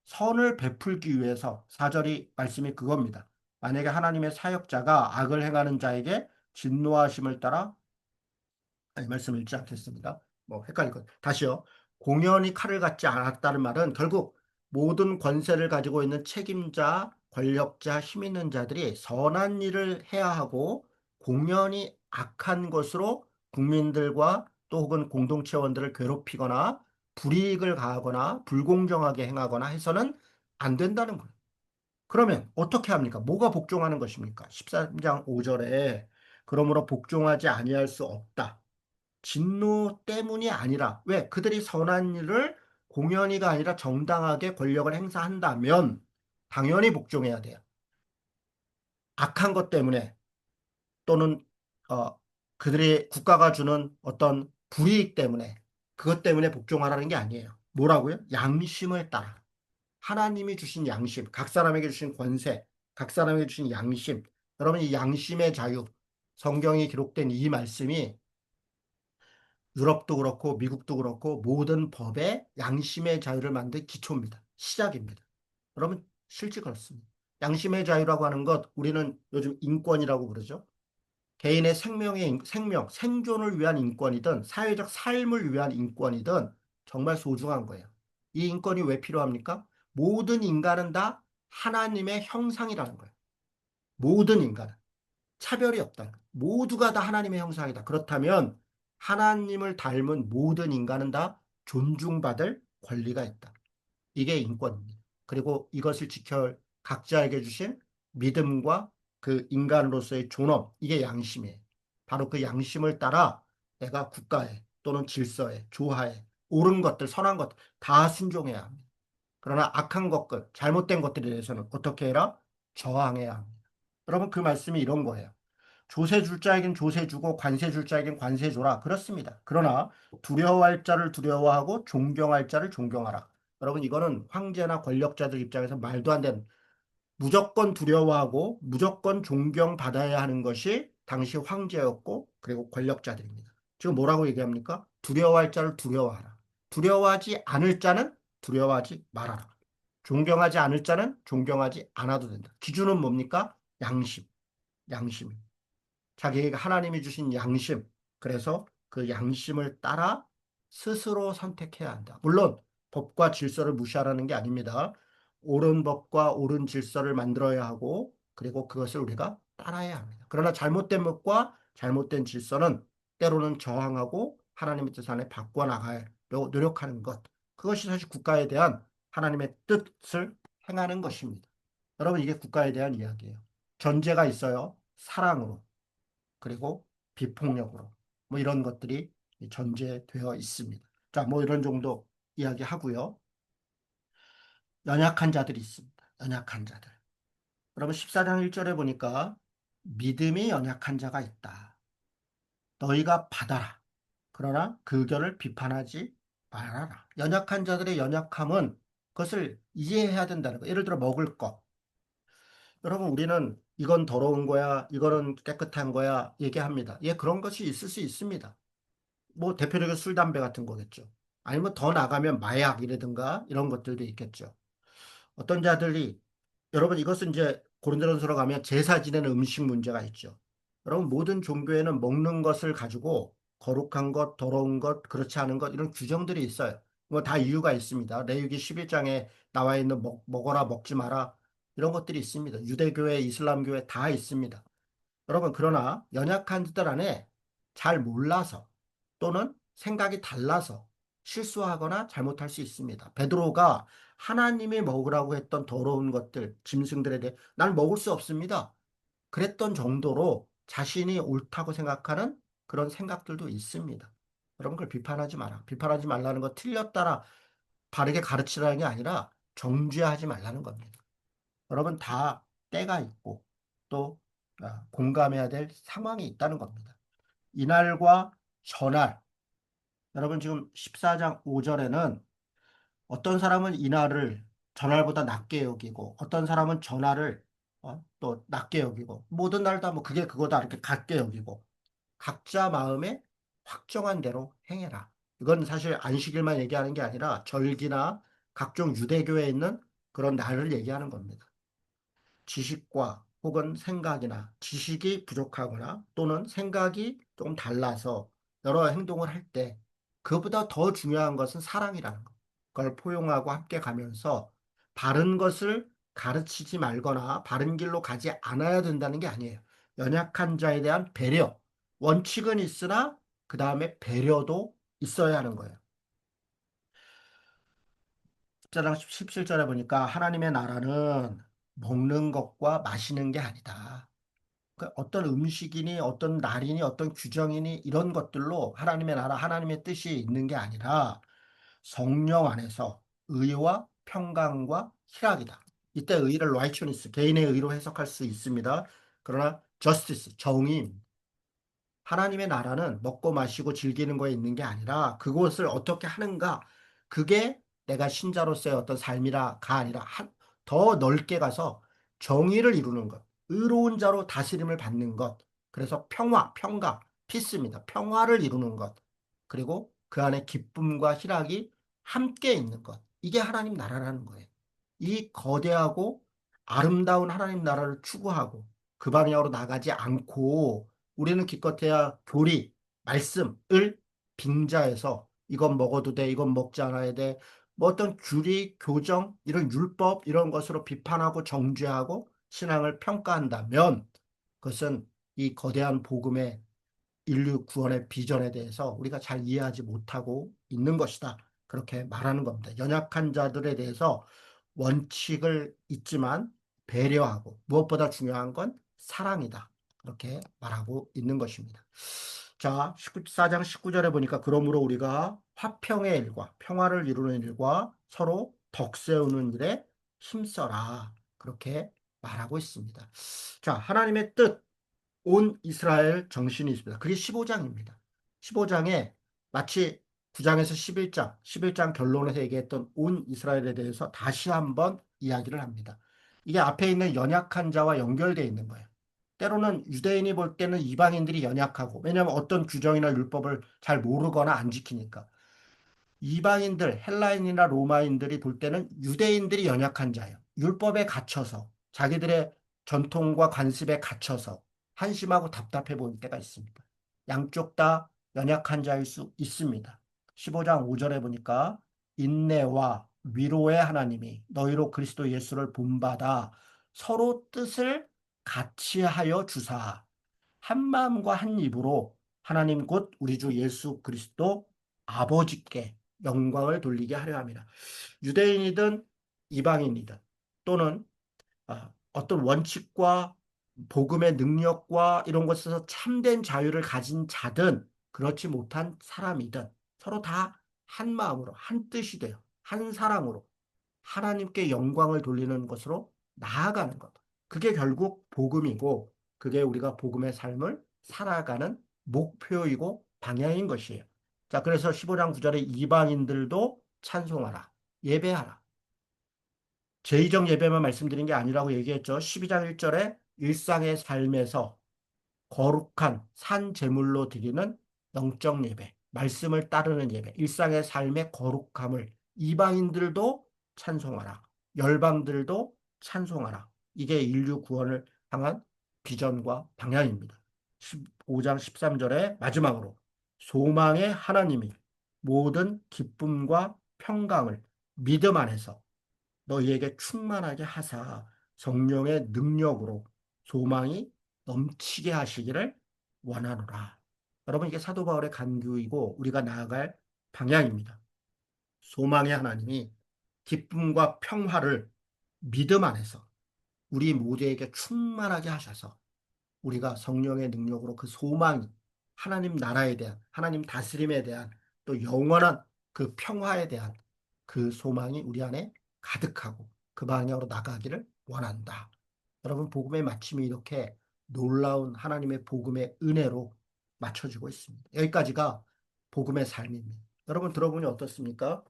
선을 베풀기 위해서 사절이 말씀이 그겁니다. 만약에 하나님의 사역자가 악을 행하는 자에게 진노하심을 따라 말씀을 읽지 않겠습니다. 뭐 헷갈릴 것. 다시요. 공연히 칼을 갖지 않았다는 말은 결국 모든 권세를 가지고 있는 책임자, 권력자, 힘 있는 자들이 선한 일을 해야 하고 공연히 악한 것으로 국민들과 또 혹은 공동체원들을 괴롭히거나 불이익을 가하거나 불공정하게 행하거나 해서는 안 된다는 거예요. 그러면 어떻게 합니까? 뭐가 복종하는 것입니까? 13장 5절에 그러므로 복종하지 아니할 수 없다. 진노 때문이 아니라 왜 그들이 선한 일을 공연히가 아니라 정당하게 권력을 행사한다면 당연히 복종해야 돼요. 악한 것 때문에 또는 어, 그들이 국가가 주는 어떤 불이익 때문에 그것 때문에 복종하라는 게 아니에요. 뭐라고요? 양심을 따라. 하나님이 주신 양심, 각 사람에게 주신 권세, 각 사람에게 주신 양심. 여러분 이 양심의 자유, 성경이 기록된 이 말씀이 유럽도 그렇고 미국도 그렇고 모든 법의 양심의 자유를 만든 기초입니다. 시작입니다. 여러분 실제 그렇습니다. 양심의 자유라고 하는 것 우리는 요즘 인권이라고 부르죠. 개인의 생명, 생존을 위한 인권이든 사회적 삶을 위한 인권이든 정말 소중한 거예요. 이 인권이 왜 필요합니까? 모든 인간은 다 하나님의 형상이라는 거예요. 모든 인간은. 차별이 없다. 모두가 다 하나님의 형상이다. 그렇다면 하나님을 닮은 모든 인간은 다 존중받을 권리가 있다. 이게 인권입니다. 그리고 이것을 지켜 각자에게 주신 믿음과 그 인간으로서의 존엄, 이게 양심이에요. 바로 그 양심을 따라 내가 국가에 또는 질서에, 조화에, 옳은 것들, 선한 것들 다 순종해야 합니다. 그러나 악한 것들, 잘못된 것들에 대해서는 어떻게 해라? 저항해야 합니다. 여러분 그 말씀이 이런 거예요. 조세 줄 자에겐 조세 주고 관세 줄 자에겐 관세 줘라. 그렇습니다. 그러나 두려워할 자를 두려워하고 존경할 자를 존경하라. 여러분 이거는 황제나 권력자들 입장에서 말도 안 되는 무조건 두려워하고 무조건 존경받아야 하는 것이 당시 황제였고 그리고 권력자들입니다. 지금 뭐라고 얘기합니까? 두려워할 자를 두려워하라. 두려워하지 않을 자는 두려워하지 말아라. 존경하지 않을 자는 존경하지 않아도 된다. 기준은 뭡니까? 양심. 양심. 자기에게 하나님이 주신 양심. 그래서 그 양심을 따라 스스로 선택해야 한다. 물론 법과 질서를 무시하라는 게 아닙니다. 옳은 법과 옳은 질서를 만들어야 하고 그리고 그것을 우리가 따라야 합니다. 그러나 잘못된 법과 잘못된 질서는 때로는 저항하고 하나님의 뜻 안에 바꿔나가려고 노력하는 것. 그것이 사실 국가에 대한 하나님의 뜻을 행하는 것입니다. 여러분 이게 국가에 대한 이야기예요. 전제가 있어요. 사랑으로. 그리고 비폭력으로 뭐 이런 것들이 전제되어 있습니다. 자, 뭐 이런 정도 이야기하고요. 연약한 자들이 있습니다. 연약한 자들. 여러분 14장 1절에 보니까 믿음이 연약한 자가 있다. 너희가 받아라. 그러나 그 의견을 비판하지 말아라. 연약한 자들의 연약함은 그것을 이해해야 된다는 거. 예를 들어 먹을 것. 여러분 우리는 이건 더러운 거야, 이거는 깨끗한 거야 얘기합니다. 예, 그런 것이 있을 수 있습니다. 뭐 대표적인 술, 담배 같은 거겠죠. 아니면 더 나가면 마약이라든가 이런 것들도 있겠죠. 어떤 자들이 여러분 이것은 이제 고린도전서로 가면 제사 지내는 음식 문제가 있죠. 여러분 모든 종교에는 먹는 것을 가지고 거룩한 것, 더러운 것, 그렇지 않은 것 이런 규정들이 있어요. 뭐 다 이유가 있습니다. 레위기 11장에 나와 있는 먹어라 먹지 마라 이런 것들이 있습니다. 유대교회, 이슬람교회 다 있습니다. 여러분 그러나 연약한 자들 안에 잘 몰라서 또는 생각이 달라서 실수하거나 잘못할 수 있습니다. 베드로가 하나님이 먹으라고 했던 더러운 것들, 짐승들에 대해 난 먹을 수 없습니다. 그랬던 정도로 자신이 옳다고 생각하는 그런 생각들도 있습니다. 여러분 그걸 비판하지 마라. 비판하지 말라는 거 틀렸다라 바르게 가르치라는 게 아니라 정죄하지 말라는 겁니다. 여러분 다 때가 있고 또 공감해야 될 상황이 있다는 겁니다. 이날과 전날, 여러분 지금 14장 5절에는 어떤 사람은 이날을 전날보다 낮게 여기고 어떤 사람은 전날을 또 낮게 여기고 모든 날 다 뭐 그게 그거다 이렇게 같게 여기고 각자 마음에 확정한 대로 행해라. 이건 사실 안식일만 얘기하는 게 아니라 절기나 각종 유대교에 있는 그런 날을 얘기하는 겁니다. 지식과 혹은 생각이나 지식이 부족하거나 또는 생각이 조금 달라서 여러 행동을 할 때 그보다 더 중요한 것은 사랑이라는 것. 그걸 포용하고 함께 가면서 바른 것을 가르치지 말거나 바른 길로 가지 않아야 된다는 게 아니에요. 연약한 자에 대한 배려, 원칙은 있으나 그 다음에 배려도 있어야 하는 거예요. 10장 17절에 보니까 하나님의 나라는 먹는 것과 마시는 게 아니다. 그러니까 어떤 음식이니 어떤 날이니 어떤 규정이니 이런 것들로 하나님의 나라, 하나님의 뜻이 있는 게 아니라 성령 안에서 의와 평강과 희락이다. 이때 의를 righteousness, 개인의 의로 해석할 수 있습니다. 그러나 justice, 정의, 하나님의 나라는 먹고 마시고 즐기는 거에 있는 게 아니라 그것을 어떻게 하는가. 그게 내가 신자로서의 어떤 삶이라가 아니라 더 넓게 가서 정의를 이루는 것. 의로운 자로 다스림을 받는 것. 그래서 평화, 평강, 피스입니다. 평화를 이루는 것. 그리고 그 안에 기쁨과 희락이 함께 있는 것. 이게 하나님 나라라는 거예요. 이 거대하고 아름다운 하나님 나라를 추구하고 그 방향으로 나가지 않고 우리는 기껏해야 교리, 말씀을 빙자해서 이건 먹어도 돼, 이건 먹지 않아야 돼. 뭐 어떤 규리, 교정, 이런 율법, 이런 것으로 비판하고 정죄하고 신앙을 평가한다면 그것은 이 거대한 복음의 인류 구원의 비전에 대해서 우리가 잘 이해하지 못하고 있는 것이다. 그렇게 말하는 겁니다. 연약한 자들에 대해서 원칙을 잊지만 배려하고 무엇보다 중요한 건 사랑이다. 그렇게 말하고 있는 것입니다. 자, 14장 19절에 보니까 그러므로 우리가 화평의 일과 평화를 이루는 일과 서로 덕 세우는 일에 힘써라. 그렇게 말하고 있습니다. 자, 하나님의 뜻, 온 이스라엘 정신이 있습니다. 그게 15장입니다. 15장에 마치 9장에서 11장, 11장 결론에서 얘기했던 온 이스라엘에 대해서 다시 한번 이야기를 합니다. 이게 앞에 있는 연약한 자와 연결되어 있는 거예요. 때로는 유대인이 볼 때는 이방인들이 연약하고, 왜냐하면 어떤 규정이나 율법을 잘 모르거나 안 지키니까. 이방인들, 헬라인이나 로마인들이 볼 때는 유대인들이 연약한 자예요. 율법에 갇혀서, 자기들의 전통과 관습에 갇혀서 한심하고 답답해 보일 때가 있습니다. 양쪽 다 연약한 자일 수 있습니다. 15장 5절에 보니까 인내와 위로의 하나님이 너희로 그리스도 예수를 본받아 서로 뜻을 같이 하여 주사 한 마음과 한 입으로 하나님 곧 우리 주 예수 그리스도 아버지께 영광을 돌리게 하려 합니다. 유대인이든 이방인이든 또는 어떤 원칙과 복음의 능력과 이런 것에서 참된 자유를 가진 자든 그렇지 못한 사람이든 서로 다 한 마음으로, 한 뜻이 되어, 한 사랑으로 하나님께 영광을 돌리는 것으로 나아가는 것. 그게 결국 복음이고, 그게 우리가 복음의 삶을 살아가는 목표이고 방향인 것이에요. 자, 그래서 15장 9절에 이방인들도 찬송하라, 예배하라. 제의적 예배만 말씀드린 게 아니라고 얘기했죠. 12장 1절에 일상의 삶에서 거룩한 산 제물로 드리는 영적 예배, 말씀을 따르는 예배, 일상의 삶의 거룩함을 이방인들도 찬송하라. 열방들도 찬송하라. 이게 인류 구원을 향한 비전과 방향입니다. 15장 13절에 마지막으로 소망의 하나님이 모든 기쁨과 평강을 믿음 안에서 너희에게 충만하게 하사 성령의 능력으로 소망이 넘치게 하시기를 원하노라. 여러분, 이게 사도 바울의 간구이고 우리가 나아갈 방향입니다. 소망의 하나님이 기쁨과 평화를 믿음 안에서 우리 모두에게 충만하게 하셔서 우리가 성령의 능력으로 그 소망이 하나님 나라에 대한, 하나님 다스림에 대한, 또 영원한 그 평화에 대한 그 소망이 우리 안에 가득하고 그 방향으로 나가기를 원한다. 여러분, 복음의 마침이 이렇게 놀라운 하나님의 복음의 은혜로 맞춰지고 있습니다. 여기까지가 복음의 삶입니다. 여러분 들어보니 어떻습니까?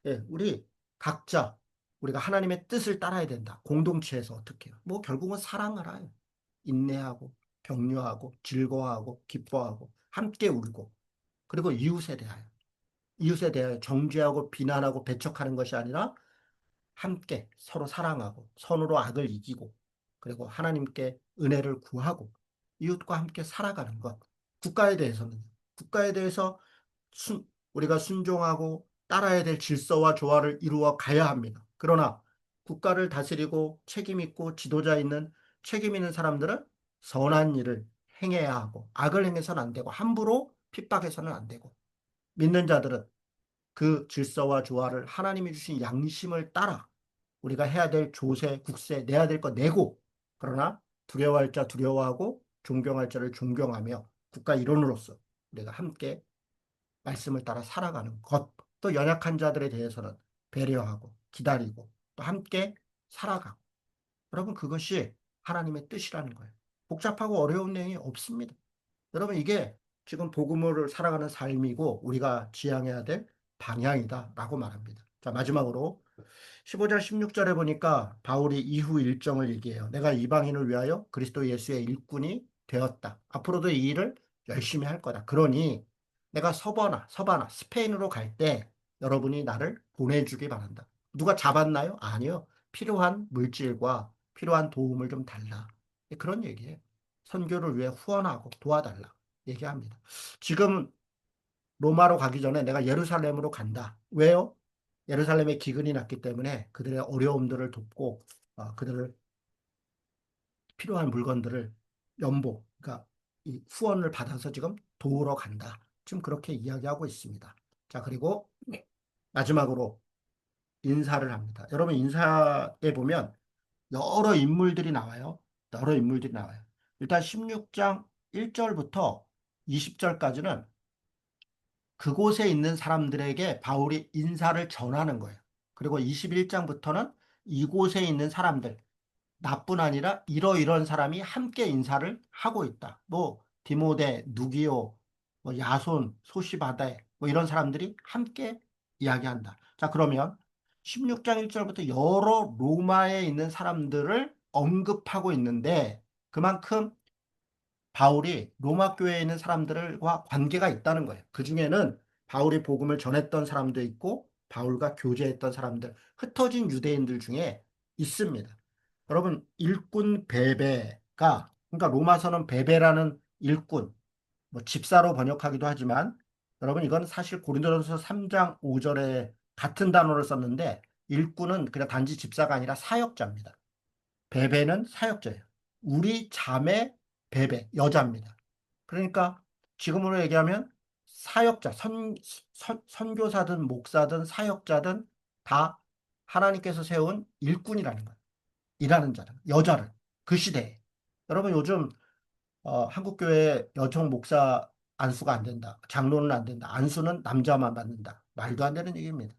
예, 우리 각자 우리가 하나님의 뜻을 따라야 된다. 공동체에서 어떻게 해요? 뭐 결국은 사랑하라. 인내하고 격려하고 즐거워하고 기뻐하고 함께 울고 그리고 이웃에 대하여 정죄하고 비난하고 배척하는 것이 아니라 함께 서로 사랑하고 선으로 악을 이기고 그리고 하나님께 은혜를 구하고 이웃과 함께 살아가는 것. 국가에 대해서 우리가 순종하고 따라야 될 질서와 조화를 이루어 가야 합니다. 그러나 국가를 다스리고 책임 있고 지도자 있는 책임 있는 사람들은 선한 일을 행해야 하고 악을 행해서는 안 되고 함부로 핍박해서는 안 되고 믿는 자들은 그 질서와 조화를 하나님이 주신 양심을 따라 우리가 해야 될 조세, 국세, 내야 될 거 내고 그러나 두려워할 자 두려워하고 존경할 자를 존경하며 국가 일원으로서 우리가 함께 말씀을 따라 살아가는 것. 또 연약한 자들에 대해서는 배려하고 기다리고 또 함께 살아가고. 여러분 그것이 하나님의 뜻이라는 거예요. 복잡하고 어려운 내용이 없습니다. 여러분 이게 지금 복음을 살아가는 삶이고 우리가 지향해야 될 방향이다라고 말합니다. 자, 마지막으로 15절 16절에 보니까 바울이 이후 일정을 얘기해요. 내가 이방인을 위하여 그리스도 예수의 일꾼이 되었다. 앞으로도 이 일을 열심히 할 거다. 그러니 내가 서바나 스페인으로 갈 때 여러분이 나를 보내주기 바란다. 누가 잡았나요? 아니요. 필요한 물질과 필요한 도움을 좀 달라. 그런 얘기예요. 선교를 위해 후원하고 도와달라. 얘기합니다. 지금 로마로 가기 전에 내가 예루살렘으로 간다. 왜요? 예루살렘에 기근이 났기 때문에 그들의 어려움들을 돕고 그들을 필요한 물건들을 그러니까 이 후원을 받아서 지금 도우러 간다. 지금 그렇게 이야기하고 있습니다. 자, 그리고 마지막으로 인사를 합니다. 여러분 인사에 보면 여러 인물들이 나와요. 여러 인물들이 나와요. 일단 16장 1절부터 20절까지는 그곳에 있는 사람들에게 바울이 인사를 전하는 거예요. 그리고 21장부터는 이곳에 있는 사람들, 나뿐 아니라 이러이런 사람이 함께 인사를 하고 있다. 뭐 디모데, 누기오, 뭐 야손, 소시바데 뭐 이런 사람들이 함께 이야기한다. 자, 그러면 16장 1절부터 여러 로마에 있는 사람들을 언급하고 있는데 그만큼 바울이 로마 교회에 있는 사람들과 관계가 있다는 거예요. 그 중에는 바울이 복음을 전했던 사람도 있고 바울과 교제했던 사람들, 흩어진 유대인들 중에 있습니다. 여러분, 일꾼 베베가 그러니까 로마서는 베베라는 일꾼, 뭐 집사로 번역하기도 하지만 여러분 이건 사실 고린도전서 3장 5절에 같은 단어를 썼는데 일꾼은 그냥 단지 집사가 아니라 사역자입니다. 베베는 사역자예요. 우리 자매 베베, 여자입니다. 그러니까 지금으로 얘기하면 사역자, 선교사든 목사든 사역자든 다 하나님께서 세운 일꾼이라는 거예요. 일하는 자는, 여자를. 그 시대에. 여러분 요즘 한국교회 여성 목사 안수가 안 된다. 장로는 안 된다. 안수는 남자만 받는다. 말도 안 되는 얘기입니다.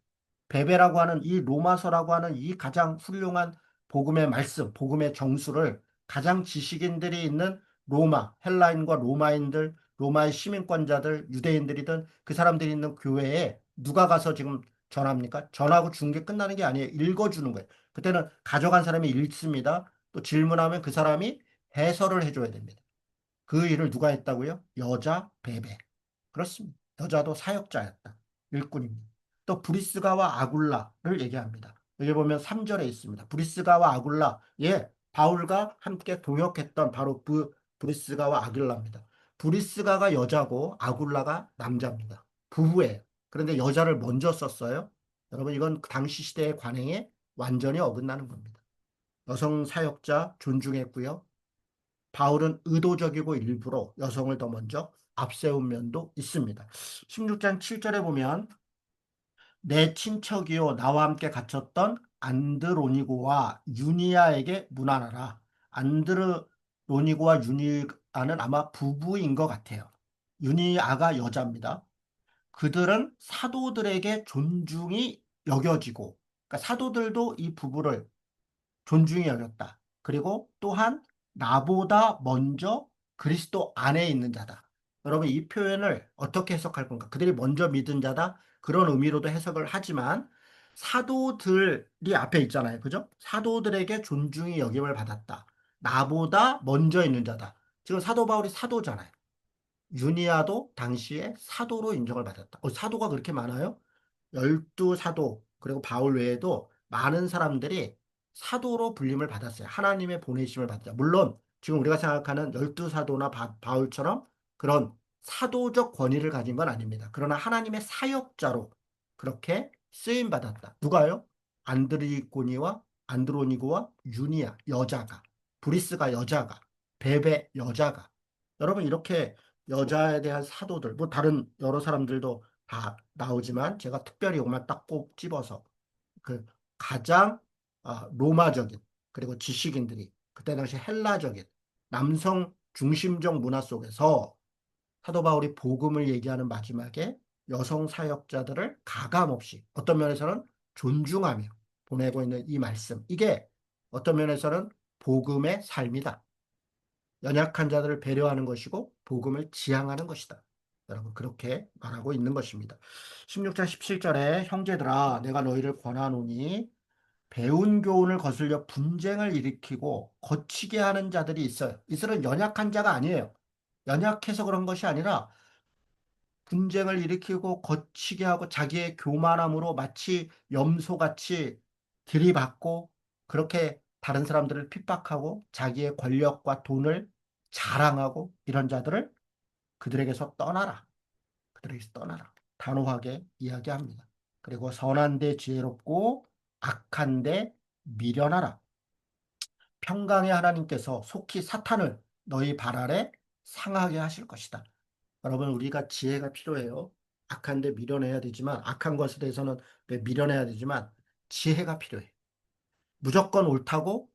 베베라고 하는 이 로마서라고 하는 이 가장 훌륭한 복음의 말씀, 복음의 정수를 가장 지식인들이 있는 로마, 헬라인과 로마인들, 로마의 시민권자들, 유대인들이든 그 사람들이 있는 교회에 누가 가서 지금 전합니까? 전하고 준 게 끝나는 게 아니에요. 읽어주는 거예요. 그때는 가져간 사람이 읽습니다. 또 질문하면 그 사람이 해설을 해줘야 됩니다. 그 일을 누가 했다고요? 여자 베베. 그렇습니다. 여자도 사역자였다. 일꾼입니다. 또 브리스가와 아굴라를 얘기합니다. 여기 보면 3절에 있습니다. 브리스가와 아굴라. 예, 바울과 함께 동역했던 바로 그 브리스가와 아굴라입니다. 브리스가가 여자고 아굴라가 남자입니다. 부부예요. 그런데 여자를 먼저 썼어요. 여러분 이건 당시 시대의 관행에 완전히 어긋나는 겁니다. 여성 사역자 존중했고요. 바울은 의도적이고 일부러 여성을 더 먼저 앞세운 면도 있습니다. 16장 7절에 보면 내 친척이요 나와 함께 갇혔던 안드로니고와 유니아에게 문안하라. 안드로니고와 유니아는 아마 부부인 것 같아요. 유니아가 여자입니다. 그들은 사도들에게 존중이 여겨지고 그러니까 사도들도 이 부부를 존중이 여겼다. 그리고 또한 나보다 먼저 그리스도 안에 있는 자다. 여러분 이 표현을 어떻게 해석할 건가? 그들이 먼저 믿은 자다. 그런 의미로도 해석을 하지만 사도들이 앞에 있잖아요. 그죠? 사도들에게 존중이 여김을 받았다. 나보다 먼저 있는 자다. 지금 사도 바울이 사도잖아요. 유니아도 당시에 사도로 인정을 받았다. 사도가 그렇게 많아요? 12사도, 그리고 바울 외에도 많은 사람들이 사도로 불림을 받았어요. 하나님의 보내심을 받았죠. 물론 지금 우리가 생각하는 12사도나 바울처럼 그런 사도적 권위를 가진 건 아닙니다. 그러나 하나님의 사역자로 그렇게 쓰임 받았다. 누가요? 안드로니고와 유니아 여자가, 브리스가 여자가, 베베 여자가. 여러분 이렇게 여자에 대한 사도들, 뭐 다른 여러 사람들도 다 나오지만 제가 특별히 이것만 딱 꼭 집어서 그 가장 로마적인 그리고 지식인들이 그때 당시 헬라적인 남성 중심적 문화 속에서 사도 바울이 복음을 얘기하는 마지막에 여성 사역자들을 가감없이 어떤 면에서는 존중하며 보내고 있는 이 말씀 이게 어떤 면에서는 복음의 삶이다. 연약한 자들을 배려하는 것이고 복음을 지향하는 것이다. 여러분 그렇게 말하고 있는 것입니다. 16장 17절에 형제들아 내가 너희를 권하노니 배운 교훈을 거슬려 분쟁을 일으키고 거치게 하는 자들이 있어요. 이들은 연약한 자가 아니에요. 연약해서 그런 것이 아니라 분쟁을 일으키고 거치게 하고 자기의 교만함으로 마치 염소같이 들이받고 그렇게 다른 사람들을 핍박하고 자기의 권력과 돈을 자랑하고 이런 자들을 그들에게서 떠나라. 그들에게서 떠나라. 단호하게 이야기합니다. 그리고 선한 데 지혜롭고 악한 데 미련하라. 평강의 하나님께서 속히 사탄을 너희 발 아래 상하게 하실 것이다. 여러분 우리가 지혜가 필요해요. 악한데 밀어내야 되지만 악한 것에 대해서는 밀어내야 되지만 지혜가 필요해. 무조건 옳다고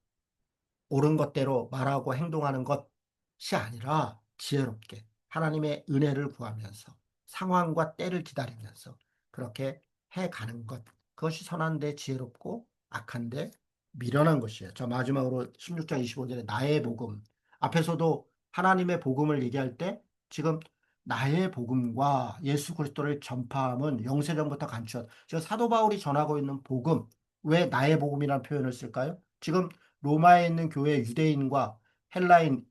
옳은 것대로 말하고 행동하는 것이 아니라 지혜롭게 하나님의 은혜를 구하면서 상황과 때를 기다리면서 그렇게 해가는 것. 그것이 선한데 지혜롭고 악한데 미련한 것이에요. 자, 마지막으로 16장 25절에 나의 복음. 앞에서도 하나님의 복음을 얘기할 때 지금 나의 복음과 예수 그리스도를 전파함은 영세전부터 간추었. 지금 사도 바울이 전하고 있는 복음, 왜 나의 복음이라는 표현을 쓸까요? 지금 로마에 있는 교회 유대인과 헬라인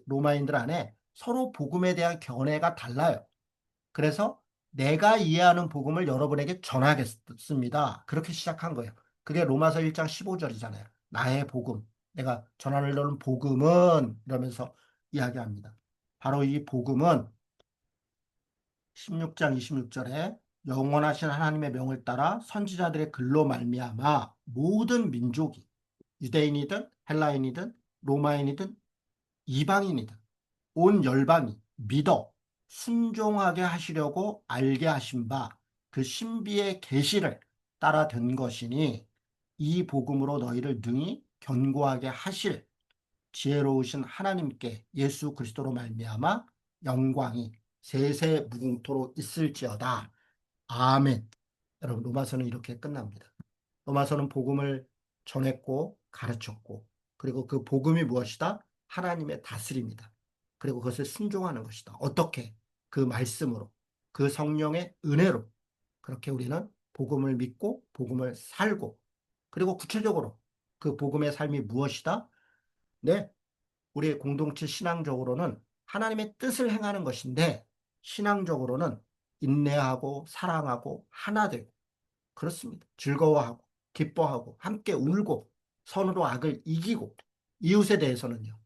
로마인들 안에 서로 복음에 대한 견해가 달라요. 그래서 내가 이해하는 복음을 여러분에게 전하겠습니다. 그렇게 시작한 거예요. 그게 로마서 1장 15절이잖아요. 나의 복음. 내가 전하려는 복음은 이러면서 이야기합니다. 바로 이 복음은 16장 26절에 영원하신 하나님의 명을 따라 선지자들의 글로 말미암아 모든 민족이 유대인이든 헬라인이든 로마인이든 이방인이든 온 열방이 믿어 순종하게 하시려고 알게 하신 바 그 신비의 계시를 따라 된 것이니 이 복음으로 너희를 능히 견고하게 하실 지혜로우신 하나님께 예수 그리스도로 말미암아 영광이 세세 무궁토로 있을지어다. 아멘. 여러분, 로마서는 이렇게 끝납니다. 로마서는 복음을 전했고 가르쳤고, 그리고 그 복음이 무엇이다? 하나님의 다스림이다. 그리고 그것을 순종하는 것이다. 어떻게? 그 말씀으로, 그 성령의 은혜로. 그렇게 우리는 복음을 믿고 복음을 살고, 그리고 구체적으로 그 복음의 삶이 무엇이다? 네, 우리의 공동체 신앙적으로는 하나님의 뜻을 행하는 것인데, 신앙적으로는 인내하고 사랑하고 하나 되고, 그렇습니다. 즐거워하고 기뻐하고 함께 울고 선으로 악을 이기고, 이웃에 대해서는요,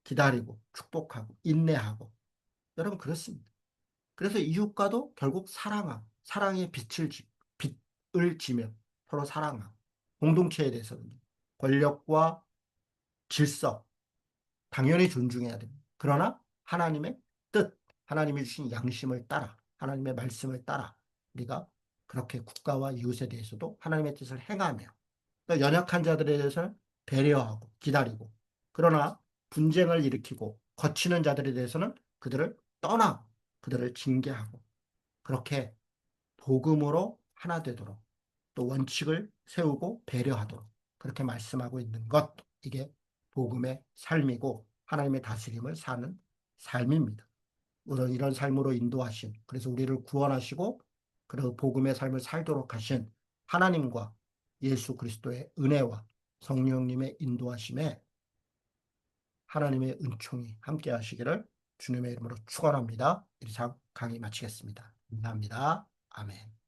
기다리고 축복하고 인내하고. 여러분, 그렇습니다. 그래서 이웃과도 결국 사랑하고, 사랑의 빛을 지며 서로 사랑하고, 공동체에 대해서는 권력과 질서 당연히 존중해야 됩니다. 그러나 하나님의 뜻, 하나님이 주신 양심을 따라, 하나님의 말씀을 따라 우리가 그렇게 국가와 이웃에 대해서도 하나님의 뜻을 행하며, 또 연약한 자들에 대해서는 배려하고 기다리고, 그러나 분쟁을 일으키고 거치는 자들에 대해서는 그들을 떠나고 그들을 징계하고, 그렇게 복음으로 하나 되도록, 또 원칙을 세우고 배려하도록 그렇게 말씀하고 있는 것, 이게 복음의 삶이고 하나님의 다스림을 사는 삶입니다. 우리는 이런 삶으로 인도하신, 그래서 우리를 구원하시고 그리고 복음의 삶을 살도록 하신 하나님과 예수 그리스도의 은혜와 성령님의 인도하심에 하나님의 은총이 함께 하시기를 주님의 이름으로 축원합니다. 이상 강의 마치겠습니다. 감사합니다. 아멘.